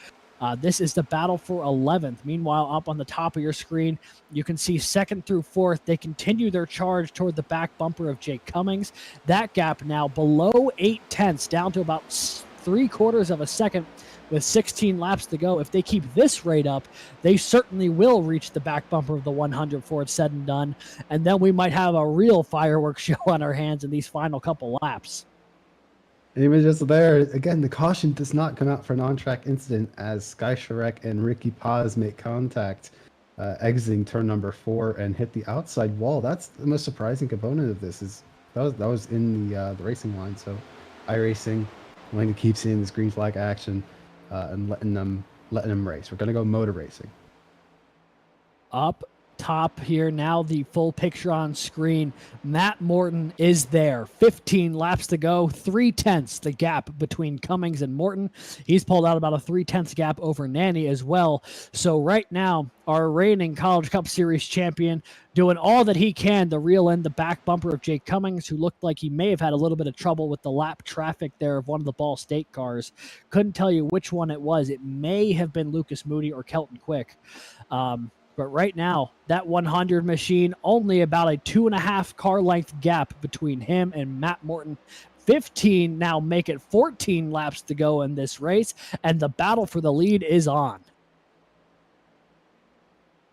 This is the battle for 11th. Meanwhile, up on the top of your screen, you can see 2nd through 4th. They continue their charge toward the back bumper of Jake Cummings. That gap now below 8/10, down to about 3/4 of a second with 16 laps to go. If they keep this rate up, they certainly will reach the back bumper of the 100 before it's said and done. And then we might have a real fireworks show on our hands in these final couple laps. And even just there, again, the caution does not come out for an on-track incident as Sky Shrek and Ricky Paz make contact, exiting turn number 4 and hit the outside wall. That's the most surprising component of this. Is that was in the racing line. So iRacing wanting to keep seeing this green flag action and letting them race. We're gonna go motor racing. Up top here now, the full picture on screen. Matt Morton is there. 15 laps to go, 3/10 the gap between Cummings and Morton. He's pulled out about a 3/10 gap over Nanny as well. So right now, our reigning College Cup Series champion doing all that he can to reel in the back bumper of Jake Cummings, who looked like he may have had a little bit of trouble with the lap traffic there of one of the Ball State cars. Couldn't tell you which one it was. It may have been Lucas Moody or Kelton Quick. But right now, that 100 machine, only about a 2.5 car length gap between him and Matt Morton. 15 now make it 14 laps to go in this race, and the battle for the lead is on.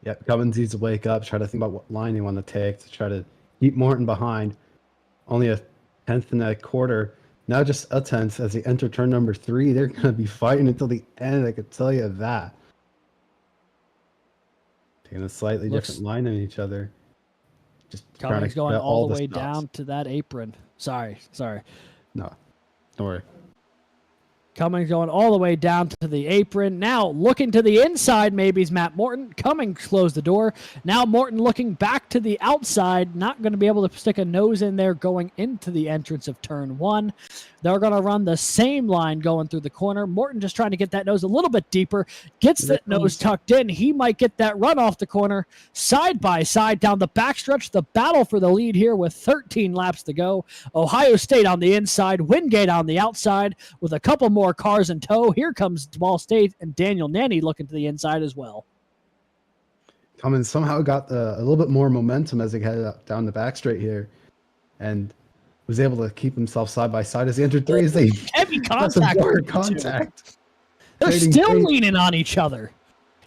Yep, Cummins needs to wake up, try to think about what line they want to take to try to keep Morton behind. Only a 10th and a quarter. Now just a 10th as they enter turn number 3. They're going to be fighting until the end, I could tell you that. Taking a slightly different line than each other. Just Cummings going all the way stops down to that apron. Sorry. No, don't worry. Cummings going all the way down to the apron. Now looking to the inside, maybe is Matt Morton. Cummings closed the door. Now Morton looking back to the outside, not going to be able to stick a nose in there going into the entrance of turn 1. They're going to run the same line going through the corner. Morton just trying to get that nose a little bit deeper, gets that nose tucked in. He might get that run off the corner. Side by side down the backstretch, the battle for the lead here with 13 laps to go. Ohio State on the inside, Wingate on the outside with a couple more cars in tow. Here comes Ball State and Daniel Nanny looking to the inside as well. Cummins somehow got a little bit more momentum as he headed up down the back straight here, and was able to keep himself side by side as he entered 3. As they heavy contact. They're still leaning on each other.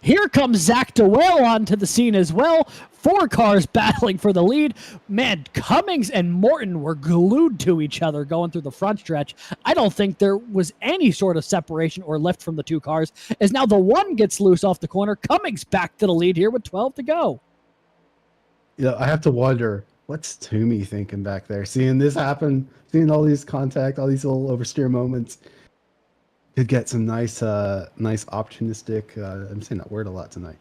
Here comes Zach DeWale onto the scene as well. 4 cars battling for the lead. Man, Cummings and Morton were glued to each other going through the front stretch. I don't think there was any sort of separation or lift from the 2 cars, as now the 1 gets loose off the corner. Cummings back to the lead here with 12 to go. Yeah, I have to wonder, what's Toomey thinking back there? Seeing this happen, seeing all these contact, all these little oversteer moments. Could get some nice opportunistic, I'm saying that word a lot tonight.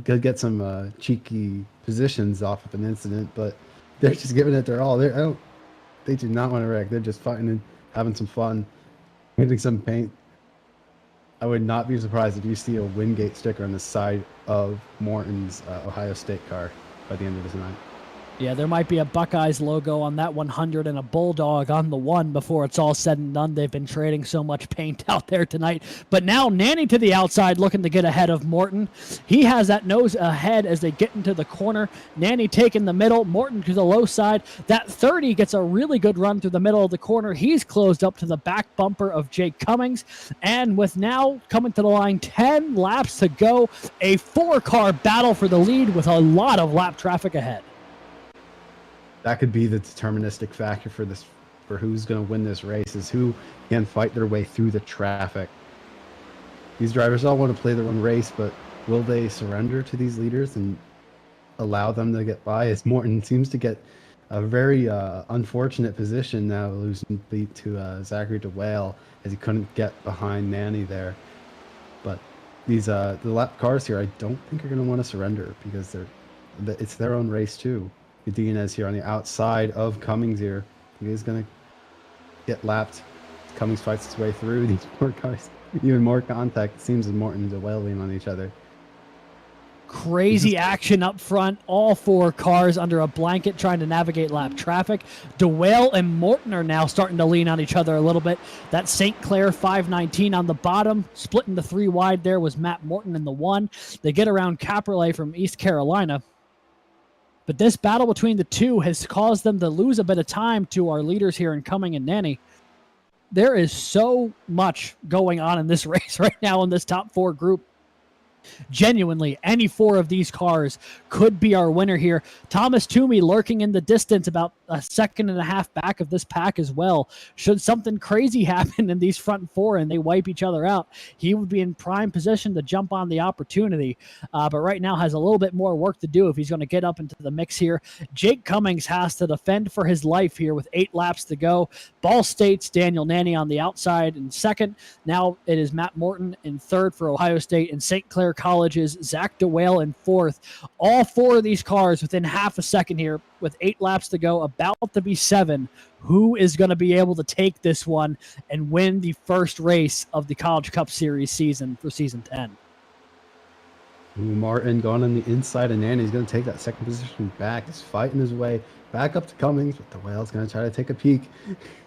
Could get some cheeky positions off of an incident, but they're just giving it their all. They do not want to wreck. They're just fighting and having some fun, hitting some paint. I would not be surprised if you see a Wingate sticker on the side of Morton's Ohio State car by the end of this night. Yeah, there might be a Buckeyes logo on that 100 and a Bulldog on the 1 before it's all said and done. They've been trading so much paint out there tonight. But now Nanny to the outside looking to get ahead of Morton. He has that nose ahead as they get into the corner. Nanny taking the middle, Morton to the low side. That 30 gets a really good run through the middle of the corner. He's closed up to the back bumper of Jake Cummings. And with now coming to the line 10 laps to go, a 4-car battle for the lead with a lot of lap traffic ahead. That could be the deterministic factor for who's going to win this race, is who can fight their way through the traffic. These drivers all want to play their own race, but will they surrender to these leaders and allow them to get by? As Morton seems to get a very unfortunate position now, losing beat to Zachary DeWale, as he couldn't get behind Nanny there. But these the lap cars here, I don't think are going to want to surrender, because it's their own race too. Godinez here on the outside of Cummings here. He is going to get lapped. Cummings fights his way through. These poor guys, even more contact. It seems as Morton and DeWale lean on each other. Crazy action up front. All 4 cars under a blanket trying to navigate lap traffic. DeWale and Morton are now starting to lean on each other a little bit. That St. Clair 519 on the bottom. Splitting the 3 wide there was Matt Morton in the 1. They get around Caperlet from East Carolina. But this battle between the 2 has caused them to lose a bit of time to our leaders here in Cumming and Nanny. There is so much going on in this race right now in this top 4 group. Genuinely, any 4 of these cars could be our winner here. Thomas Toomey lurking in the distance, about a second and a half back of this pack as well. Should something crazy happen in these front 4 and they wipe each other out, he would be in prime position to jump on the opportunity. But right now has a little bit more work to do if he's going to get up into the mix here. Jake Cummings has to defend for his life here with 8 laps to go. Ball State's Daniel Nanny on the outside in second. Now it is Matt Morton in third for Ohio State, and St. Clair College's Zach DeWale in fourth. All 4 of these cars within half a second here with 8 laps to go, about to be 7. Who is going to be able to take this one and win the first race of the College Cup Series season for season 10? Martin going on the inside, and Nanny's going to take that second position back. He's fighting his way back up to Cummings, but DeWale's going to try to take a peek.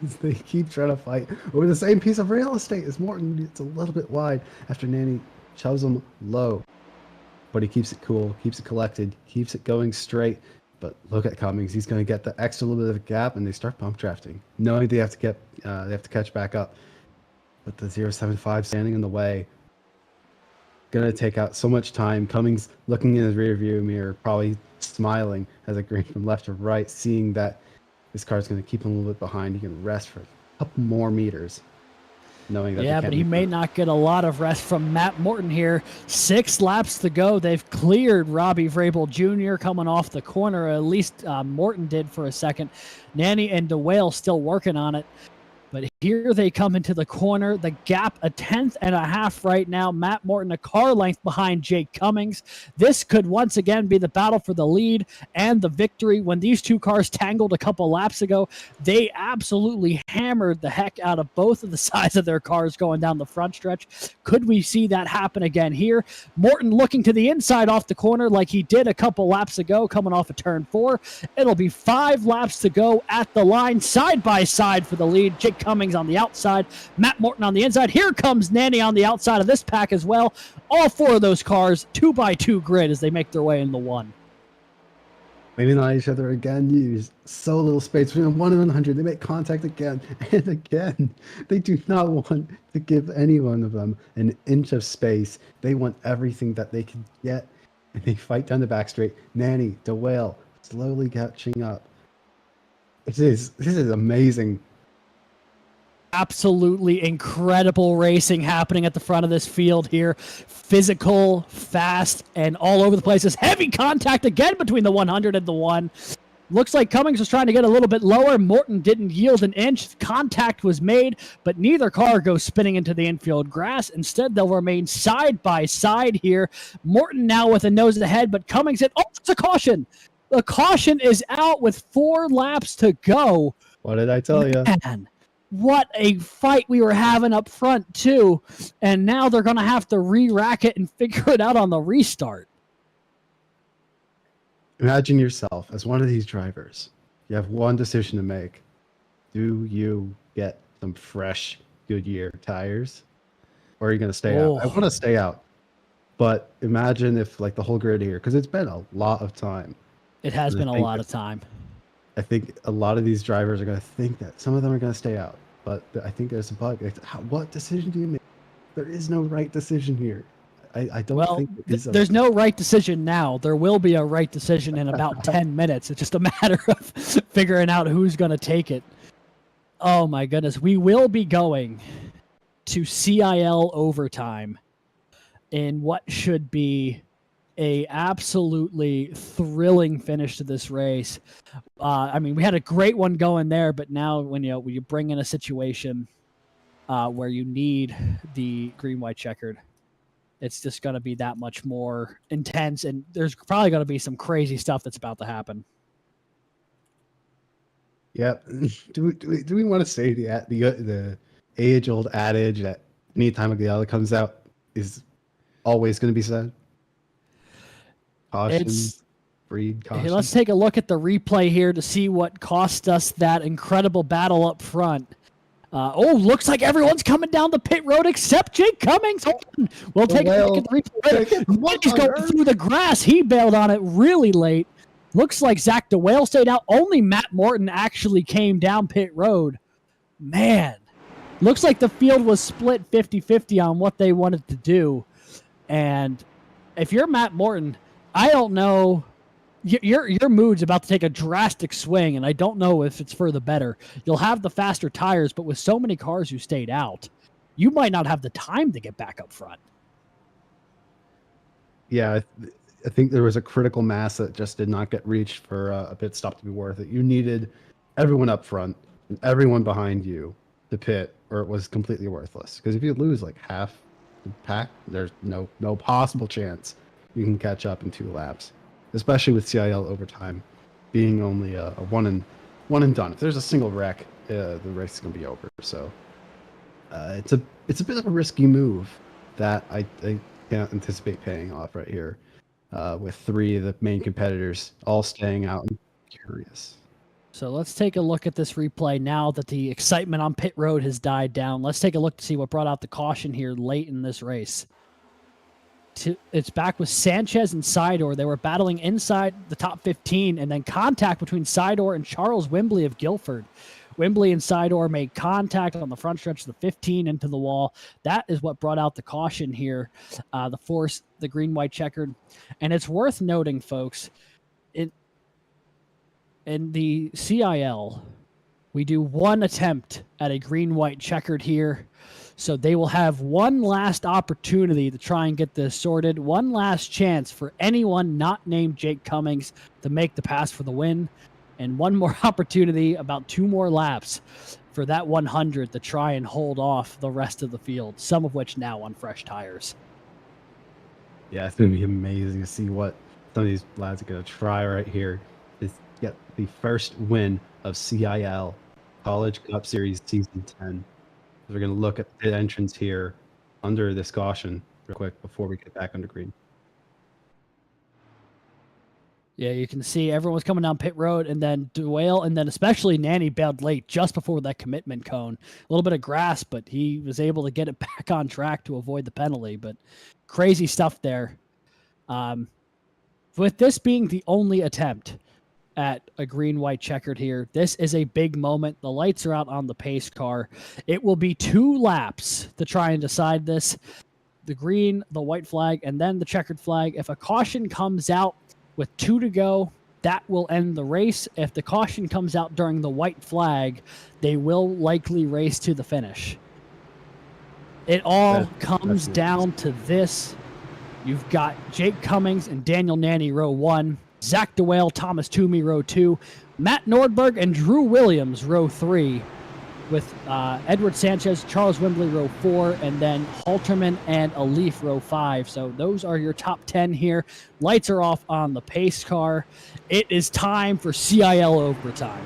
They keep trying to fight over the same piece of real estate as Morton. It's a little bit wide after Nanny shoves him low. But he keeps it cool, keeps it collected, keeps it going straight. But look at Cummings. He's going to get the extra little bit of a gap, and they start bump drafting, knowing they have to catch back up. But the 075 standing in the way, going to take out so much time. Cummings looking in his rear view mirror, probably smiling as a green from left to right, seeing that this car's going to keep him a little bit behind. He can rest for a couple more meters, knowing that. Yeah, but he may not get a lot of rest from Matt Morton here. 6 laps to go. They've cleared Robbie Vrabel Jr. coming off the corner. At least Morton did for a second. Nanny and DeWale still working on it. But here they come into the corner. The gap, a 10th.5 right now. Matt Morton, a car length behind Jake Cummings. This could once again be the battle for the lead and the victory. When these two cars tangled a couple laps ago, they absolutely hammered the heck out of both of the sides of their cars going down the front stretch. Could we see that happen again here? Morton looking to the inside off the corner like he did a couple laps ago, coming off of turn 4. It'll be 5 laps to go at the line, side by side for the lead. Jake Cummings on the outside, Matt Morton on the inside. Here comes Nanny on the outside of this pack as well. All 4 of those cars, 2x2 grid as they make their way into 1. Maybe not each other again. Use so little space between 1 and 100. They make contact again and again. They do not want to give any one of them an inch of space. They want everything that they can get, and they fight down the back straight. Nanny, DeWale, slowly catching up. This is amazing. Absolutely incredible racing happening at the front of this field here. Physical, fast, and all over the place. This heavy contact again between the 100 and the 1. Looks like Cummings was trying to get a little bit lower. Morton didn't yield an inch. Contact was made, but neither car goes spinning into the infield grass. Instead, they'll remain side by side here. Morton now with a nose ahead, but Cummings hit. Oh, it's a caution. The caution is out with 4 laps to go. What did I tell you? Man, what a fight we were having up front, too. And now they're going to have to re-rack it and figure it out on the restart. Imagine yourself as one of these drivers. You have one decision to make. Do you get some fresh Goodyear tires? Or are you going to stay out? I want to stay out. But imagine if like the whole grid here, because it's been a lot of time. It has been a lot of time. I think a lot of these drivers are going to think that some of them are going to stay out, but I think there's a bug. What decision do you make? There is no right decision here. I don't think there's no right decision now. There will be a right decision in about 10 minutes. It's just a matter of figuring out who's going to take it. Oh my goodness. We will be going to CIL overtime in what should be a absolutely thrilling finish to this race. I mean, we had a great one going there, but now when you bring in a situation where you need the green, white, checkered, it's just going to be that much more intense, and there's probably going to be some crazy stuff that's about to happen. Yeah. Do we want to say the age-old adage that anytime a Gala comes out is always going to be said? Caution, breed caution. Hey, let's take a look at the replay here to see what cost us that incredible battle up front. Looks like everyone's coming down the pit road except Jake Cummings. We'll take a look at the replay. He's going through the grass. He bailed on it really late. Looks like Zach DeWale stayed out. Only Matt Morton actually came down pit road. Man, looks like the field was split 50-50 on what they wanted to do. And if you're Matt Morton, I don't know. Your mood's about to take a drastic swing, and I don't know if it's for the better. You'll have the faster tires, but with so many cars who stayed out, you might not have the time to get back up front. Yeah, I think there was a critical mass that just did not get reached for a pit stop to be worth it. You needed everyone up front and everyone behind you to pit, or it was completely worthless. Because if you lose like half the pack, there's no possible chance you can catch up in 2 laps. Especially with CIL overtime being only a one and done. If there's a single wreck, the race is gonna be over. So it's a bit of a risky move that I can't anticipate paying off right here. With 3 of the main competitors all staying out. I'm curious. So let's take a look at this replay now that the excitement on pit road has died down. Let's take a look to see what brought out the caution here late in this race. It's back with Sanchez and Sidor. They were battling inside the top 15, and then contact between Sidor and Charles Wimbley of Guilford. Wimbley and Sidor made contact on the front stretch of the 15 into the wall. That is what brought out the caution here, the force, the green, white, checkered. And it's worth noting, folks, in the CIL, we do 1 attempt at a green, white, checkered here. So they will have one last opportunity to try and get this sorted. One last chance for anyone not named Jake Cummings to make the pass for the win. And one more opportunity, about 2 more laps, for that 100 to try and hold off the rest of the field, some of which now on fresh tires. Yeah, it's going to be amazing to see what some of these lads are going to try right here is get the first win of CIL College Cup Series Season 10. We're going to look at the entrance here under this caution real quick before we get back under green. Yeah, you can see everyone's coming down pit road, and then Doyle, and then especially Nanny bailed late just before that commitment cone. A little bit of grass, but he was able to get it back on track to avoid the penalty. But crazy stuff there. With this being the only attempt at a green-white checkered here, this is a big moment. The lights are out on the pace car. It will be 2 laps to try and decide this. The green, the white flag, and then the checkered flag. If a caution comes out with 2 to go, that will end the race. If the caution comes out during the white flag, they will likely race to the finish. It all comes down to this. You've got Jake Cummings and Daniel Nanny, row 1. Zach DeWale, Thomas Toomey, row 2. Matt Nordberg and Drew Williams, row 3. With Edward Sanchez, Charles Wembley, row 4. And then Halterman and Alif, row 5. So those are your top 10 here. Lights are off on the pace car. It is time for CIL overtime.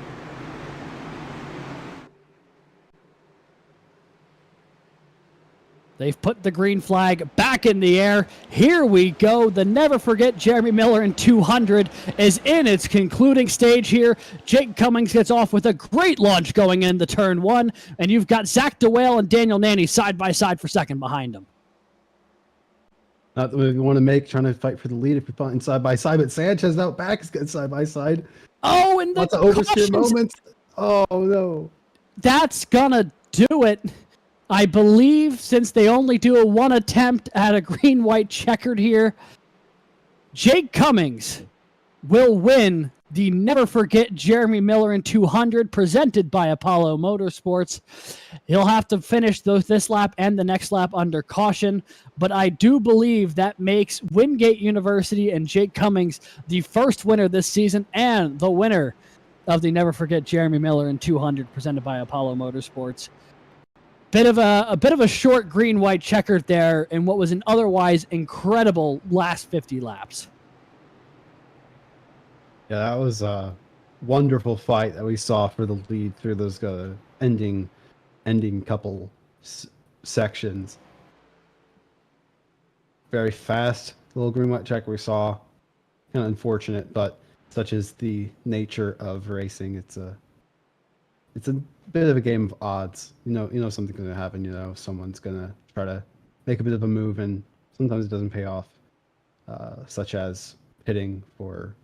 They've put the green flag back in the air. Here we go. The Never Forget Jeremy Millerin 200 is in its concluding stage here. Jake Cummings gets off with a great launch going into turn 1. And you've got Zach DeWale and Daniel Nanny side by side for second behind him. Not the move you want to make, trying to fight for the lead if you're fighting side by side, but Sanchez out back is getting side by side. Oh, and lots of oversteer moments. Oh, no. That's gonna do it. I believe since they only do a 1 attempt at a green-white checkered here, Jake Cummings will win the Never Forget Jeremy Millerin 200 presented by Apollo Motorsports. He'll have to finish this lap and the next lap under caution, but I do believe that makes Wingate University and Jake Cummings the first winner this season and the winner of the Never Forget Jeremy Millerin 200 presented by Apollo Motorsports. A bit of a short green-white checkered there in what was an otherwise incredible last 50 laps. Yeah, that was a wonderful fight that we saw for the lead through those ending couple sections. Very fast little green-white checker we saw. Kind of unfortunate, but such is the nature of racing. It's a bit of a game of odds. You know something's going to happen. Someone's going to try to make a bit of a move, and sometimes it doesn't pay off, such as pitting for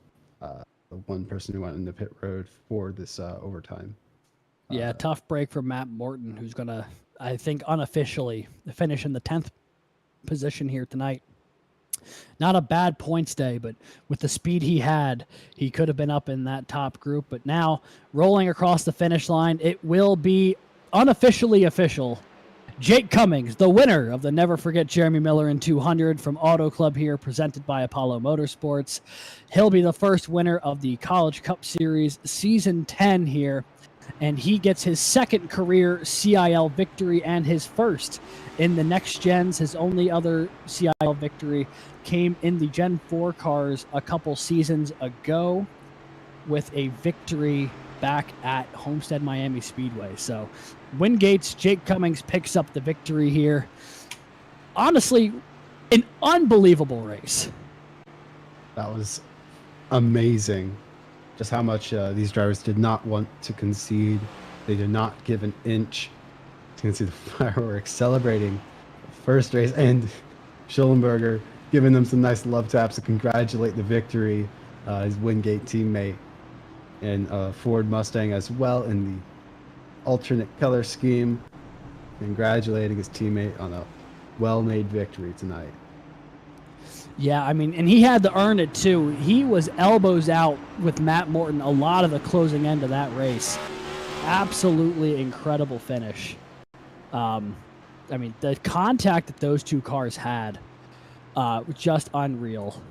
the one person who went into pit road for this overtime. Yeah, tough break for Matt Morton, who's going to, I think, unofficially finish in the 10th position here tonight. Not a bad points day, but with the speed he had, he could have been up in that top group. But now, rolling across the finish line, it will be unofficially official. Jake Cummings, the winner of the Never Forget Jeremy Millerin 200 from Auto Club here, presented by Apollo Motorsports. He'll be the first winner of the College Cup Series Season 10 here, and he gets his second career CIL victory and his first in the next gens. His only other CIL victory came in the Gen 4 cars a couple seasons ago with a victory back at Homestead Miami Speedway. So Wingate's Jake Cummings picks up the victory here. Honestly, an unbelievable race. That was amazing. Just how much these drivers did not want to concede. They did not give an inch. You can see the fireworks celebrating the first race, and Schellenberger giving them some nice love taps to congratulate the victory. His Wingate teammate in Ford Mustang as well in the alternate color scheme, congratulating his teammate on a well-made victory tonight. Yeah, I mean, and he had to earn it too. He was elbows out with Matt Morton a lot of the closing end of that race. Absolutely incredible finish. I mean, the contact that those two cars had was just unreal.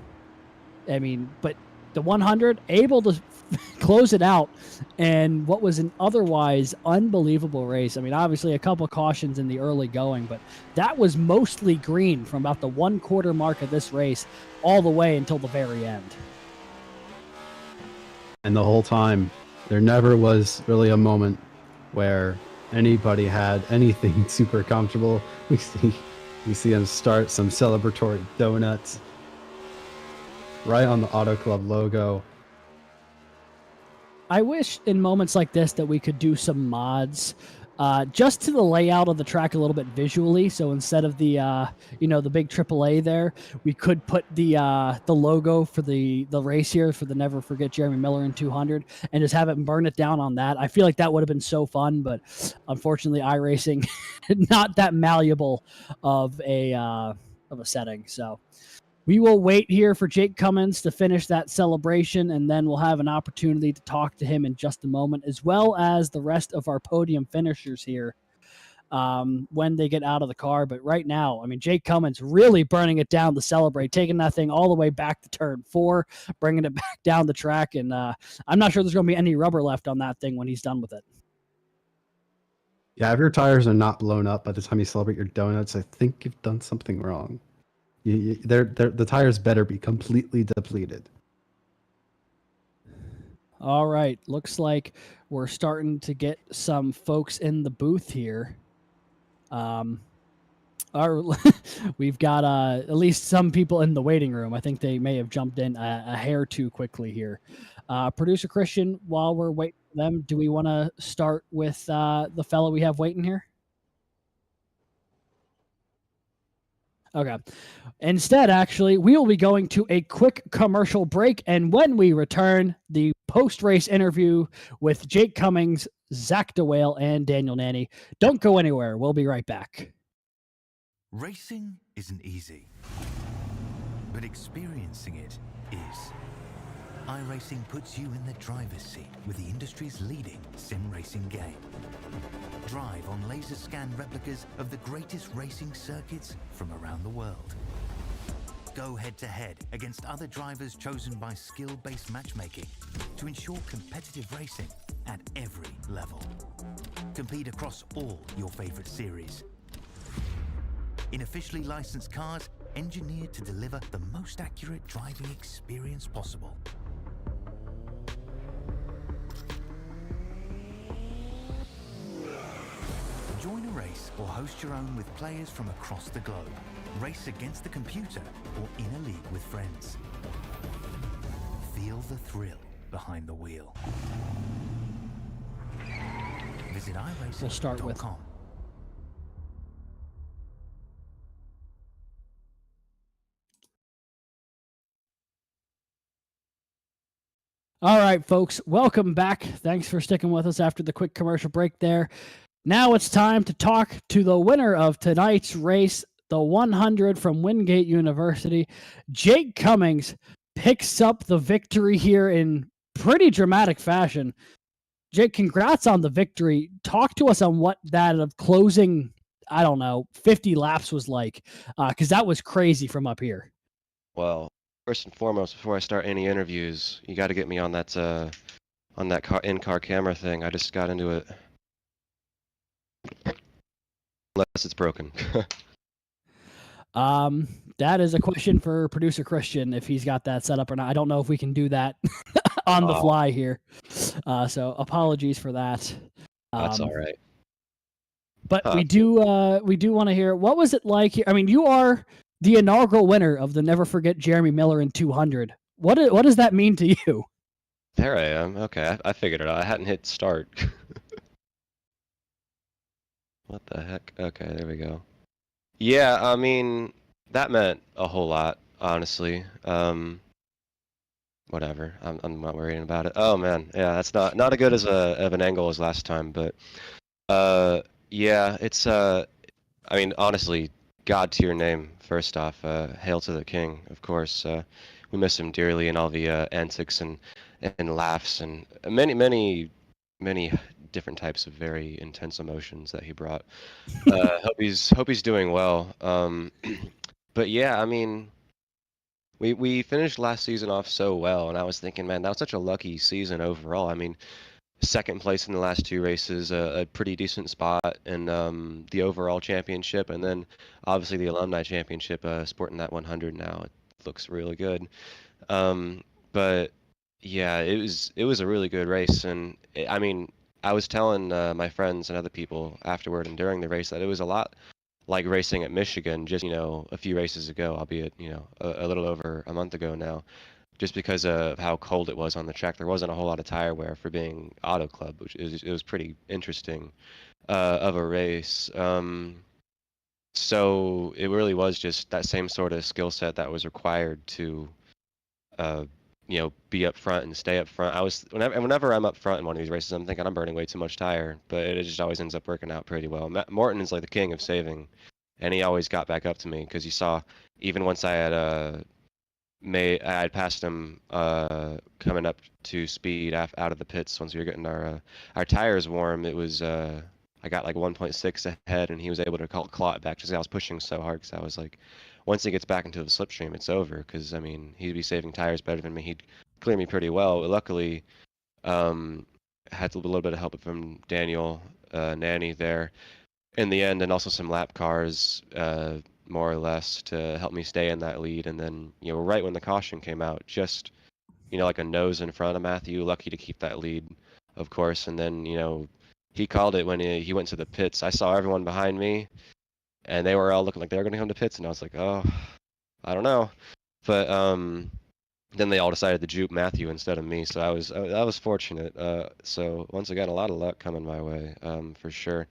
I mean, but the 100 able to close it out and what was an otherwise unbelievable race. I mean, obviously a couple of cautions in the early going, but that was mostly green from about the 1/4 mark of this race all the way until the very end. And the whole time, there never was really a moment where anybody had anything super comfortable. We see them start some celebratory donuts right on the Auto Club logo. I wish in moments like this that we could do some mods just to the layout of the track a little bit visually. So instead of the the big AAA there, we could put the logo for the race here for the Never Forget Jeremy Millerin 200 and just have it burn it down on that. I feel like that would have been so fun, but unfortunately, iRacing not that malleable of a setting. So we will wait here for Jake Cummins to finish that celebration, and then we'll have an opportunity to talk to him in just a moment, as well as the rest of our podium finishers here when they get out of the car. But right now, I mean, Jake Cummins really burning it down to celebrate, taking that thing all the way back to turn 4, bringing it back down the track, and I'm not sure there's going to be any rubber left on that thing when he's done with it. Yeah, if your tires are not blown up by the time you celebrate your donuts, I think you've done something wrong. The tires better be completely depleted. All right, looks like we're starting to get some folks in the booth here. We've got at least some people in the waiting room. I think they may have jumped in a hair too quickly here. Producer Christian, while we're waiting for them, do we want to start with the fellow we have waiting here? Okay. Instead, actually, we will be going to a quick commercial break. And when we return, the post-race interview with Jake Cummins, Zach DeWale, and Daniel Nanny. Don't go anywhere. We'll be right back. Racing isn't easy, but experiencing it is. iRacing puts you in the driver's seat with the industry's leading sim racing game. Drive on laser scan replicas of the greatest racing circuits from around the world. Go head-to-head against other drivers chosen by skill-based matchmaking to ensure competitive racing at every level. Compete across all your favorite series. In officially licensed cars, engineered to deliver the most accurate driving experience possible. Join a race or host your own with players from across the globe. Race against the computer or in a league with friends. Feel the thrill behind the wheel. Visit iRacing.com. We'll start with All right, folks, welcome back. Thanks for sticking with us after the quick commercial break there. Now it's time to talk to the winner of tonight's race, the 100 from Wingate University. Jake Cummins picks up the victory here in pretty dramatic fashion. Jake, congrats on the victory. Talk to us on what that of closing, 50 laps was like, because that was crazy from up here. Well, first and foremost, before I start any interviews, you got to get me on that in-car camera thing. I just got into it. Unless it's broken. That is a question for producer Christian if he's got that set up or not. I don't know if we can do that on the fly here. So apologies for that. That's all right. But we do want to hear, what was it like here? I mean, you are the inaugural winner of the Never Forget Jeremy Millerin 200. What does that mean to you? There I am. Okay, I figured it out. I hadn't hit start. What the heck? Okay, there we go. Yeah, I mean, that meant a whole lot, honestly. Whatever. I'm not worrying about it. Oh man, yeah, that's not as good as of an angle as last time, but yeah, it's I mean, honestly, God to your name. First off, hail to the king, of course. We miss him dearly, and all the antics and laughs and many different types of very intense emotions that he brought. Hope he's doing well. But yeah, I mean, We finished last season off so well, and I was thinking, man, that was such a lucky season overall. I mean, second place in the last two races, a pretty decent spot in the overall championship, and then obviously the alumni championship, sporting that 100 now. It looks really good. Um, but yeah, it was a really good race, and I mean, I was telling my friends and other people afterward and during the race that it was a lot like racing at Michigan, just a few races ago, albeit a little over a month ago now, just because of how cold it was on the track. There wasn't a whole lot of tire wear for being Auto Club, which it was pretty interesting of a race. So it really was just that same sort of skill set that was required to uh, be up front and stay up front. Whenever I'm up front in one of these races, I'm thinking I'm burning way too much tire, but it just always ends up working out pretty well. Morton is like the king of saving, and he always got back up to me because you saw even once I had passed him coming up to speed out of the pits once we were getting our tires warm. It was I got like 1.6 ahead, and he was able to claw it back just 'cause I was pushing so hard. Because I was like, once he gets back into the slipstream, it's over. Because I mean, he'd be saving tires better than me. He'd clear me pretty well. But luckily, had a little bit of help from Daniel Nanny there in the end, and also some lap cars, more or less, to help me stay in that lead. And then, right when the caution came out, just, like a nose in front of Matthew, lucky to keep that lead, of course. And then, he called it when he went to the pits. I saw everyone behind me, and they were all looking like they were going to come to pits, and I was like, oh, I don't know. But then they all decided to juke Matthew instead of me, so I was fortunate. So once again, a lot of luck coming my way, for sure.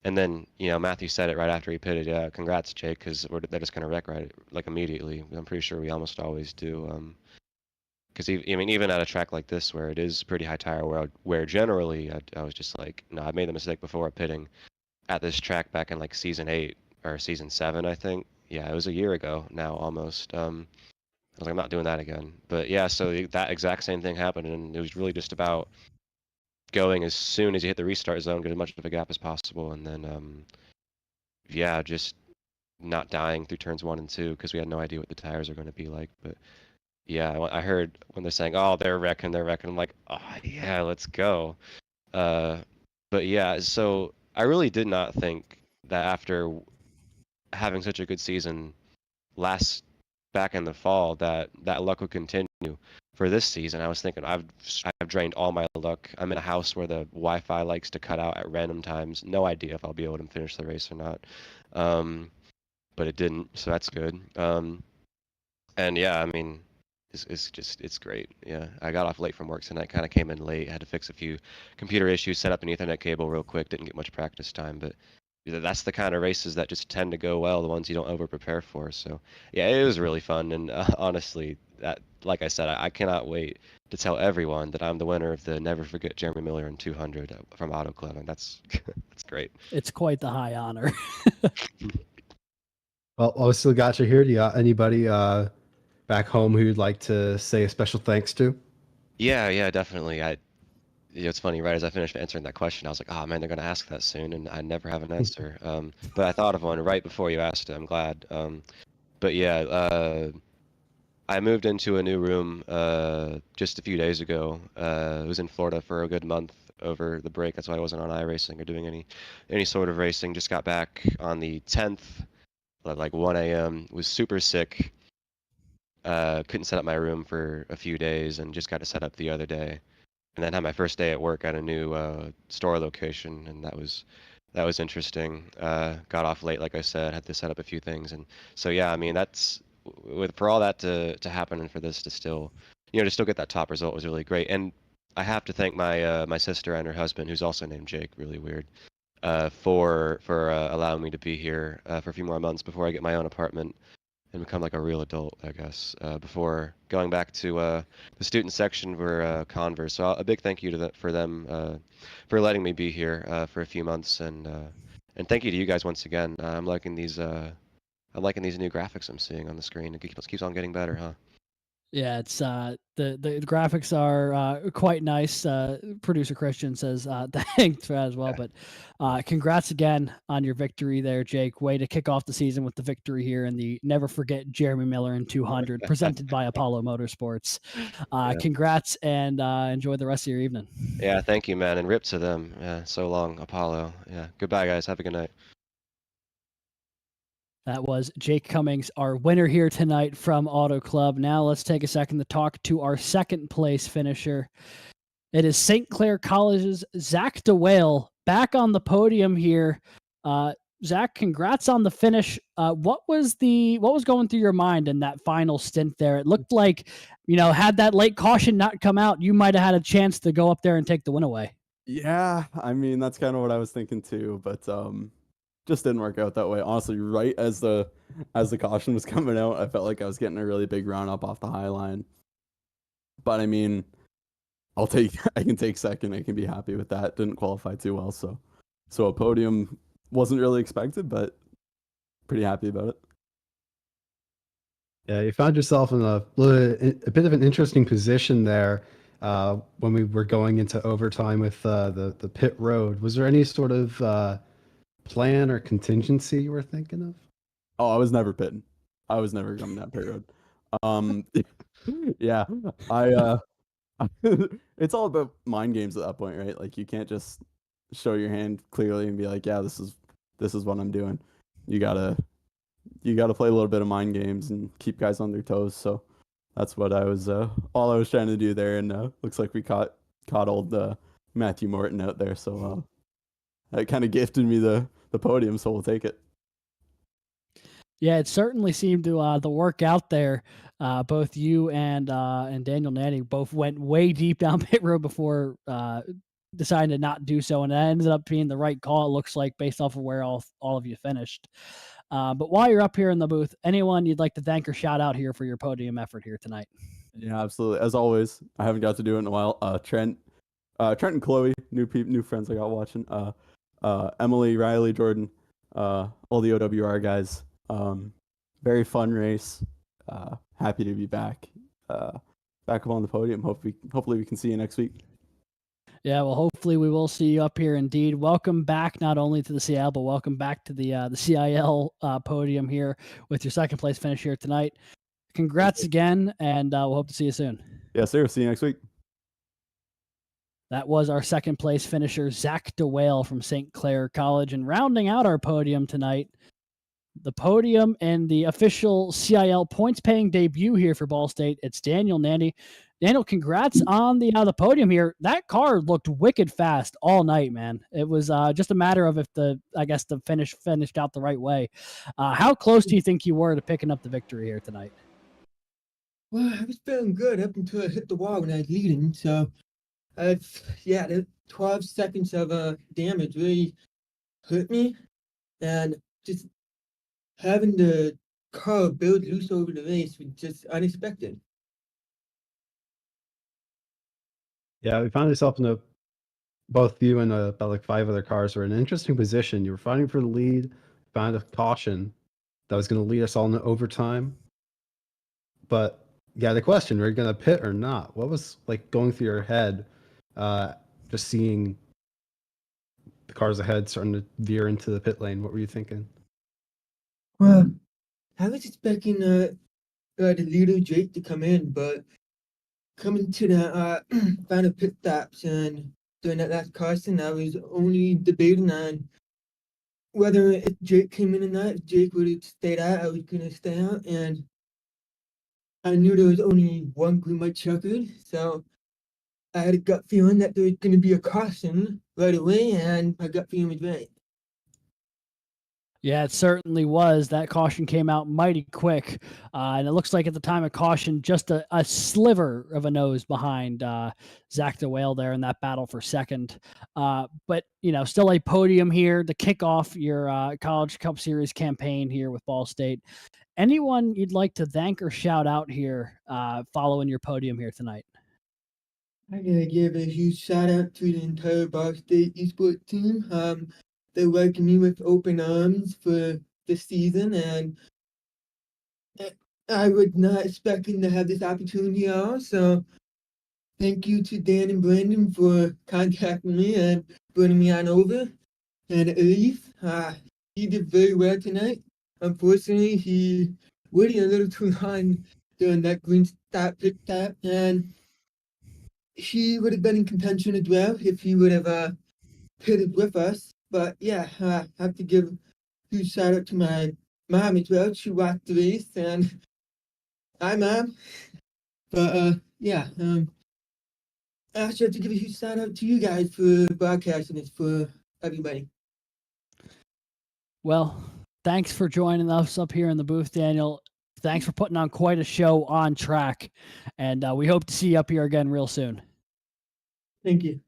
And then, Matthew said it right after he pitted. Yeah, congrats, Jake, because they're just going to wreck right like immediately. I'm pretty sure we almost always do. Because even at a track like this where it is pretty high tire where generally I was just like, no, I made the mistake before pitting at this track back in like season 8 or season 7, I think. Yeah, it was a year ago now almost. I was like, I'm not doing that again. But yeah, so that exact same thing happened, and it was really just about going as soon as you hit the restart zone, get as much of a gap as possible, and then yeah, just not dying through turns 1 and 2 because we had no idea what the tires are going to be like. But yeah, I heard when they're saying, "Oh, they're wrecking," I'm like, "Oh yeah, let's go." But yeah, so I really did not think that after having such a good season last back in the fall that luck would continue for this season. I was thinking I've drained all my luck. I'm in a house where the Wi-Fi likes to cut out at random times. No idea if I'll be able to finish the race or not. But it didn't, so that's good. And yeah, I mean, it's great. Yeah, I got off late from work tonight. Kind of came in late. Had to fix a few computer issues, set up an Ethernet cable real quick. Didn't get much practice time, but that's the kind of races that just tend to go well, the ones you don't over prepare for. So yeah, it was really fun, and honestly, that, like I said, I cannot wait to tell everyone that I'm the winner of the Never Forget Jeremy Millerin 200 from Auto Club, and that's that's great. It's quite the high honor. Well, I still got you here. Do you got anybody back home who you'd like to say a special thanks to? Yeah, definitely. It's funny, right as I finished answering that question, I was like, oh man, they're going to ask that soon, and I never have an answer. But I thought of one right before you asked it. I'm glad. But yeah, I moved into a new room just a few days ago. I was in Florida for a good month over the break. That's why I wasn't on iRacing or doing any sort of racing. Just got back on the 10th at like 1 a.m. Was super sick. Couldn't set up my room for a few days, and just got to set up the other day. And then had my first day at work at a new store location, and that was interesting. Got off late, like I said, had to set up a few things, and so yeah, I mean that's for all that to happen, and for this to still, to still get that top result was really great. And I have to thank my sister and her husband, who's also named Jake, really weird, for allowing me to be here for a few more months before I get my own apartment and become like a real adult, I guess, before going back to the student section for Converse. So a big thank you to for them for letting me be here for a few months, and thank you to you guys once again. I'm liking these new graphics I'm seeing on the screen. It keeps on getting better, huh? Yeah, it's the graphics are quite nice. Producer Christian says thanks for that as well. But congrats again on your victory there, Jake. Way to kick off the season with the victory here in the Never Forget Jeremy Millerin 200, presented by Apollo Motorsports. Yeah. Congrats and enjoy the rest of your evening. Yeah, thank you, man, and rip to them. Yeah, so long, Apollo. Yeah, goodbye, guys. Have a good night. That was Jake Cummings, our winner here tonight from Auto Club. Now let's take a second to talk to our second place finisher. It is St. Clair College's Zach DeWale back on the podium here. Zach, congrats on the finish. What was going through your mind in that final stint there? It looked like, had that late caution not come out, you might have had a chance to go up there and take the win away. Yeah, I mean, that's kind of what I was thinking too, but just didn't work out that way. Honestly, right as the caution was coming out, I felt like I was getting a really big run up off the high line. But I mean, I can take second. I can be happy with that. Didn't qualify too well, so a podium wasn't really expected, but pretty happy about it. Yeah, you found yourself in a bit of an interesting position there when we were going into overtime with the pit road. Was there any sort of plan or contingency you were thinking of? Oh, I was never pitting. I was never coming that pit road. Yeah, it's all about mind games at that point, right? Like you can't just show your hand clearly and be like, yeah, this is what I'm doing. You gotta play a little bit of mind games and keep guys on their toes. So that's what I was all I was trying to do there, and looks like we caught old Matthew Morton out there. So that kind of gifted me the podium, so we'll take it. Yeah, it certainly seemed to work out there. Both you and Daniel Nanny both went way deep down pit road before deciding to not do so, and that ended up being the right call. It looks like based off of where all of you finished. But while you're up here in the booth, anyone you'd like to thank or shout out here for your podium effort here tonight? Yeah, absolutely. As always, I haven't got to do it in a while. Trent and Chloe, new friends I got watching. Emily, Riley, Jordan, all the OWR guys. Very fun race. Happy to be back up on the podium. Hopefully we can see you next week. Yeah, well, hopefully we will see you up here indeed. Welcome back, not only to the CL, but welcome back to the CIL podium here with your second place finish here tonight. Congrats again, and we'll hope to see you soon. Yes, sir. See you next week. That was our second place finisher, Zach DeWale from St. Clair College. And rounding out our podium tonight, the podium and the official CIL points paying debut here for Ball State, it's Daniel Nandy. Daniel, congrats on the podium here. That car looked wicked fast all night, man. It was just a matter of if the finish finished out the right way. How close do you think you were to picking up the victory here tonight? Well, I was feeling good up until I hit the wall when I was leading. So, the 12 seconds of damage really hurt me, and just having the car build loose over the race was just unexpected. Yeah, we found ourselves in both you and about like 5 other cars were in an interesting position. You were fighting for the lead, found a caution that was going to lead us all into overtime. But yeah, the question, were you going to pit or not? What was like going through your head, just seeing the cars ahead starting to veer into the pit lane? What were you thinking? Well, I was expecting the leader Jake to come in, but coming to the final pit stops and during that last caution, I was only debating on whether if Jake came in or not. If Jake would have stayed out, I was going to stay out, and I knew there was only one green light checkered, so I had a gut feeling that there was going to be a caution right away, and my gut feeling was right. Yeah, it certainly was. That caution came out mighty quick. And it looks like at the time of caution, just a sliver of a nose behind Zach DeWale there in that battle for second. But, still a podium here to kick off your College Cup Series campaign here with Ball State. Anyone you'd like to thank or shout out here following your podium here tonight? I'm going to give a huge shout out to the entire Ball State esports team. They welcomed me with open arms for the season, and I was not expecting to have this opportunity at all. So thank you to Dan and Brandon for contacting me and bringing me on over. And Elif, he did very well tonight. Unfortunately, he waited a little too long during that green stop pit stop, and he would have been in contention as well if he would have pitted with us. But yeah, I have to give a huge shout out to my mom as well. She watched the race, and hi, mom. But yeah, I actually have to give a huge shout out to you guys for broadcasting this for everybody. Well, thanks for joining us up here in the booth, Daniel. Thanks for putting on quite a show on track, and we hope to see you up here again real soon. Thank you.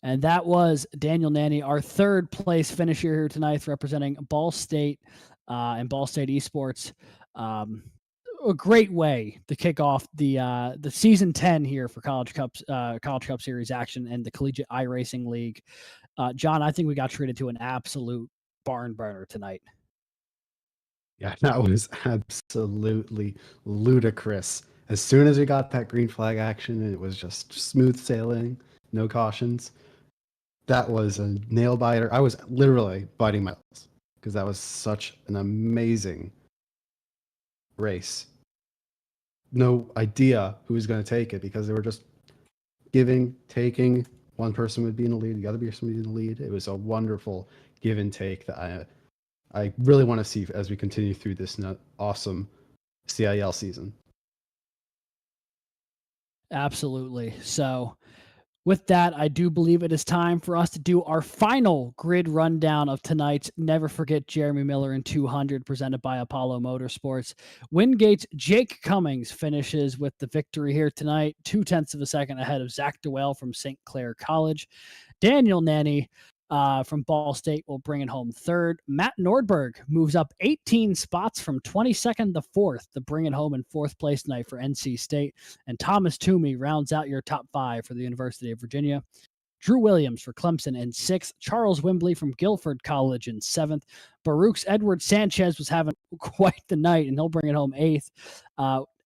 And that was Daniel Nanny, our third place finisher here tonight, representing Ball State and Ball State Esports. A great way to kick off the season 10 here for College Cup Series action and the Collegiate iRacing League. John, I think we got treated to an absolute barn burner tonight. Yeah, that was absolutely ludicrous. As soon as we got that green flag action, it was just smooth sailing, no cautions. That was a nail biter. I was literally biting my nails because that was such an amazing race. No idea who was going to take it because they were just giving, taking. One person would be in the lead, the other person would be in the lead. It was a wonderful give and take that I really want to see as we continue through this awesome CIL season. Absolutely. So with that, I do believe it is time for us to do our final grid rundown of tonight's Never Forget Jeremy Millerin 200 presented by Apollo Motorsports. Wingate's Jake Cummings finishes with the victory here tonight, 0.2 of a second ahead of Zach Dewell from St. Clair College. Daniel Nanny from Ball State will bring it home third. Matt Nordberg moves up 18 spots from 22nd to 4th to bring it home in 4th place tonight for NC State. And Thomas Toomey rounds out your top 5 for the University of Virginia. Drew Williams for Clemson in 6th. Charles Wimbley from Guilford College in 7th. Baruch's Edward Sanchez was having quite the night, and he'll bring it home 8th.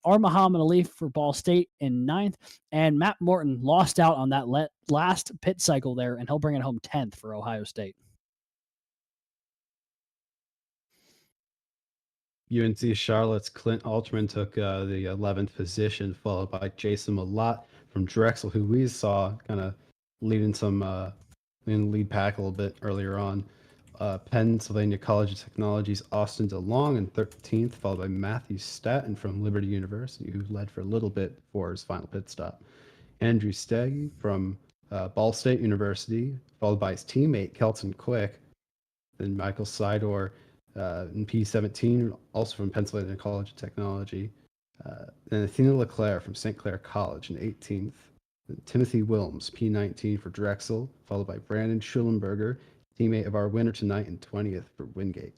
Muhammad Ali for Ball State in 9th, and Matt Morton lost out on that last pit cycle there, and he'll bring it home 10th for Ohio State. UNC Charlotte's Clint Alterman took the 11th position, followed by Jason Malott from Drexel, who we saw kind of leading some in the lead pack a little bit earlier on. Pennsylvania College of Technology's Austin DeLong in 13th, followed by Matthew Staton from Liberty University, who led for a little bit before his final pit stop. Andrew Steggy from Ball State University, followed by his teammate Kelton Quick. Then Michael Sidor in P17, also from Pennsylvania College of Technology. Then Athena LeClaire from St. Clair College in 18th. Then Timothy Wilms, P19 for Drexel, followed by Brandon Schulenberger, teammate of our winner tonight, in 20th for Wingate.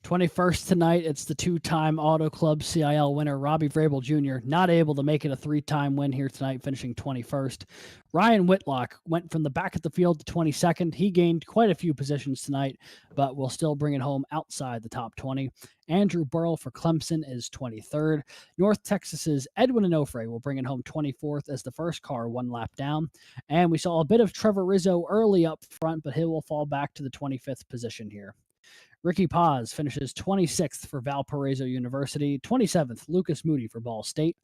21st tonight, it's the 2-time Auto Club CIL winner, Robbie Vrabel Jr., not able to make it a 3-time win here tonight, finishing 21st. Ryan Whitlock went from the back of the field to 22nd. He gained quite a few positions tonight, but will still bring it home outside the top 20. Andrew Burrell for Clemson is 23rd. North Texas's Edwin Onofre will bring it home 24th as the first car one lap down. And we saw a bit of Trevor Rizzo early up front, but he will fall back to the 25th position here. Ricky Paz finishes 26th for Valparaiso University, 27th, Lucas Moody for Ball State.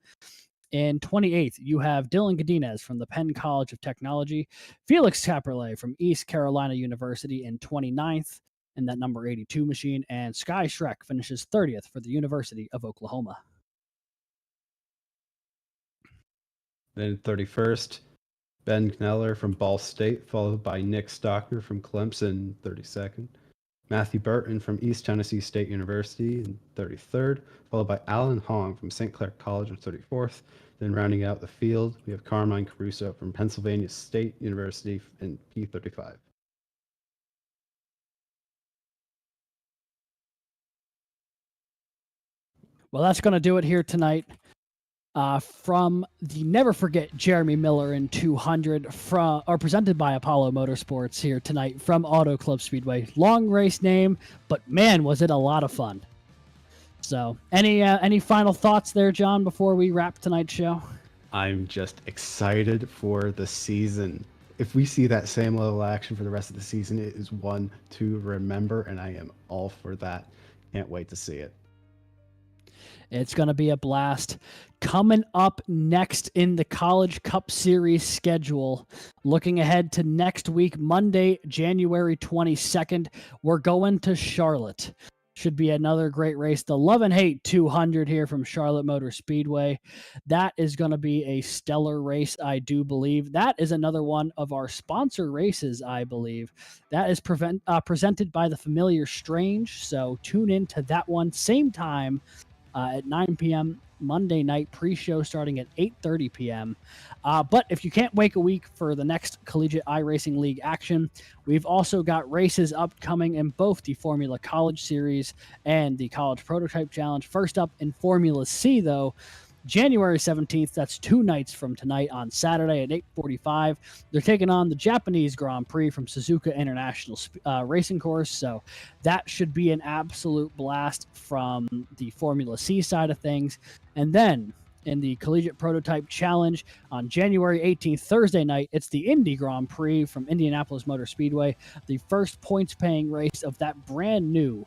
In 28th, you have Dylan Godinez from the Penn College of Technology, Felix Caperlet from East Carolina University in 29th in that number 82 machine, and Sky Schreck finishes 30th for the University of Oklahoma. Then 31st, Ben Kneller from Ball State, followed by Nick Stocker from Clemson, 32nd. Matthew Burton from East Tennessee State University in 33rd, followed by Alan Hong from St. Clair College in 34th. Then rounding out the field, we have Carmine Caruso from Pennsylvania State University in P35. Well, that's going to do it here tonight. from the Never Forget Jeremy Millerin 200 presented by Apollo Motorsports here tonight from Auto Club Speedway. Long race name, but man, was it a lot of fun. So, any final thoughts there, John, before we wrap tonight's show? I'm just excited for the season. If we see that same level of action for the rest of the season, it is one to remember, and I am all for that. Can't wait to see it. It's going to be a blast. Coming up next in the College Cup Series schedule, looking ahead to next week, Monday, January 22nd, we're going to Charlotte. Should be another great race. The Love and Hate 200 here from Charlotte Motor Speedway. That is going to be a stellar race, I do believe. That is another one of our sponsor races, I believe. That is presented by the Familiar Strange. So tune in to that one. Same time at 9 p.m. Monday night, pre-show starting at 8:30 p.m. But if you can't wait a week for the next Collegiate iRacing League action, we've also got races upcoming in both the Formula College Series and the College Prototype Challenge. First up in Formula C, though, January 17th, that's 2 nights from tonight on Saturday at 8:45. They're taking on the Japanese Grand Prix from Suzuka International Racing Course, so that should be an absolute blast from the Formula C side of things. And then in the Collegiate Prototype Challenge on January 18th, Thursday night, it's the Indy Grand Prix from Indianapolis Motor Speedway, the first points-paying race of that brand new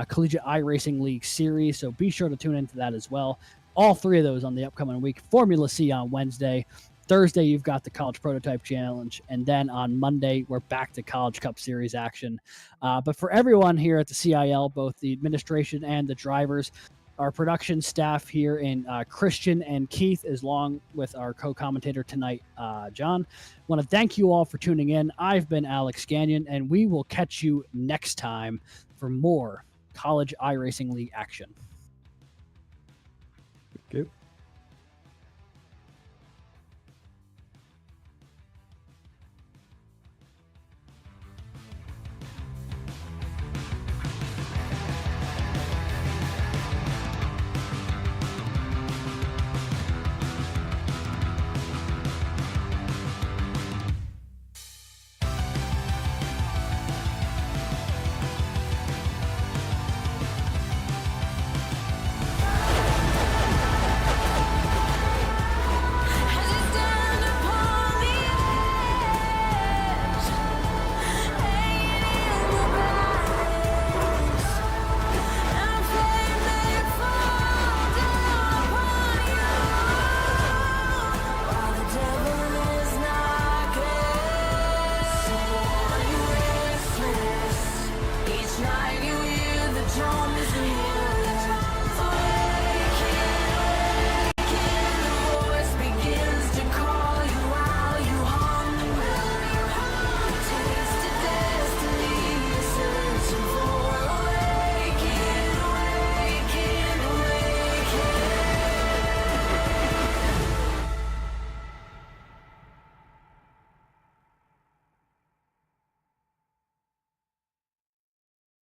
Collegiate iRacing League series, so be sure to tune into that as well. All 3 of those on the upcoming week. Formula C on Wednesday. Thursday, you've got the College Prototype Challenge. And then on Monday, we're back to College Cup Series action. But for everyone here at the CIL, both the administration and the drivers, our production staff here in Christian and Keith, along with our co-commentator tonight, John, want to thank you all for tuning in. I've been Alex Gagnon, and we will catch you next time for more College iRacing League action. Good.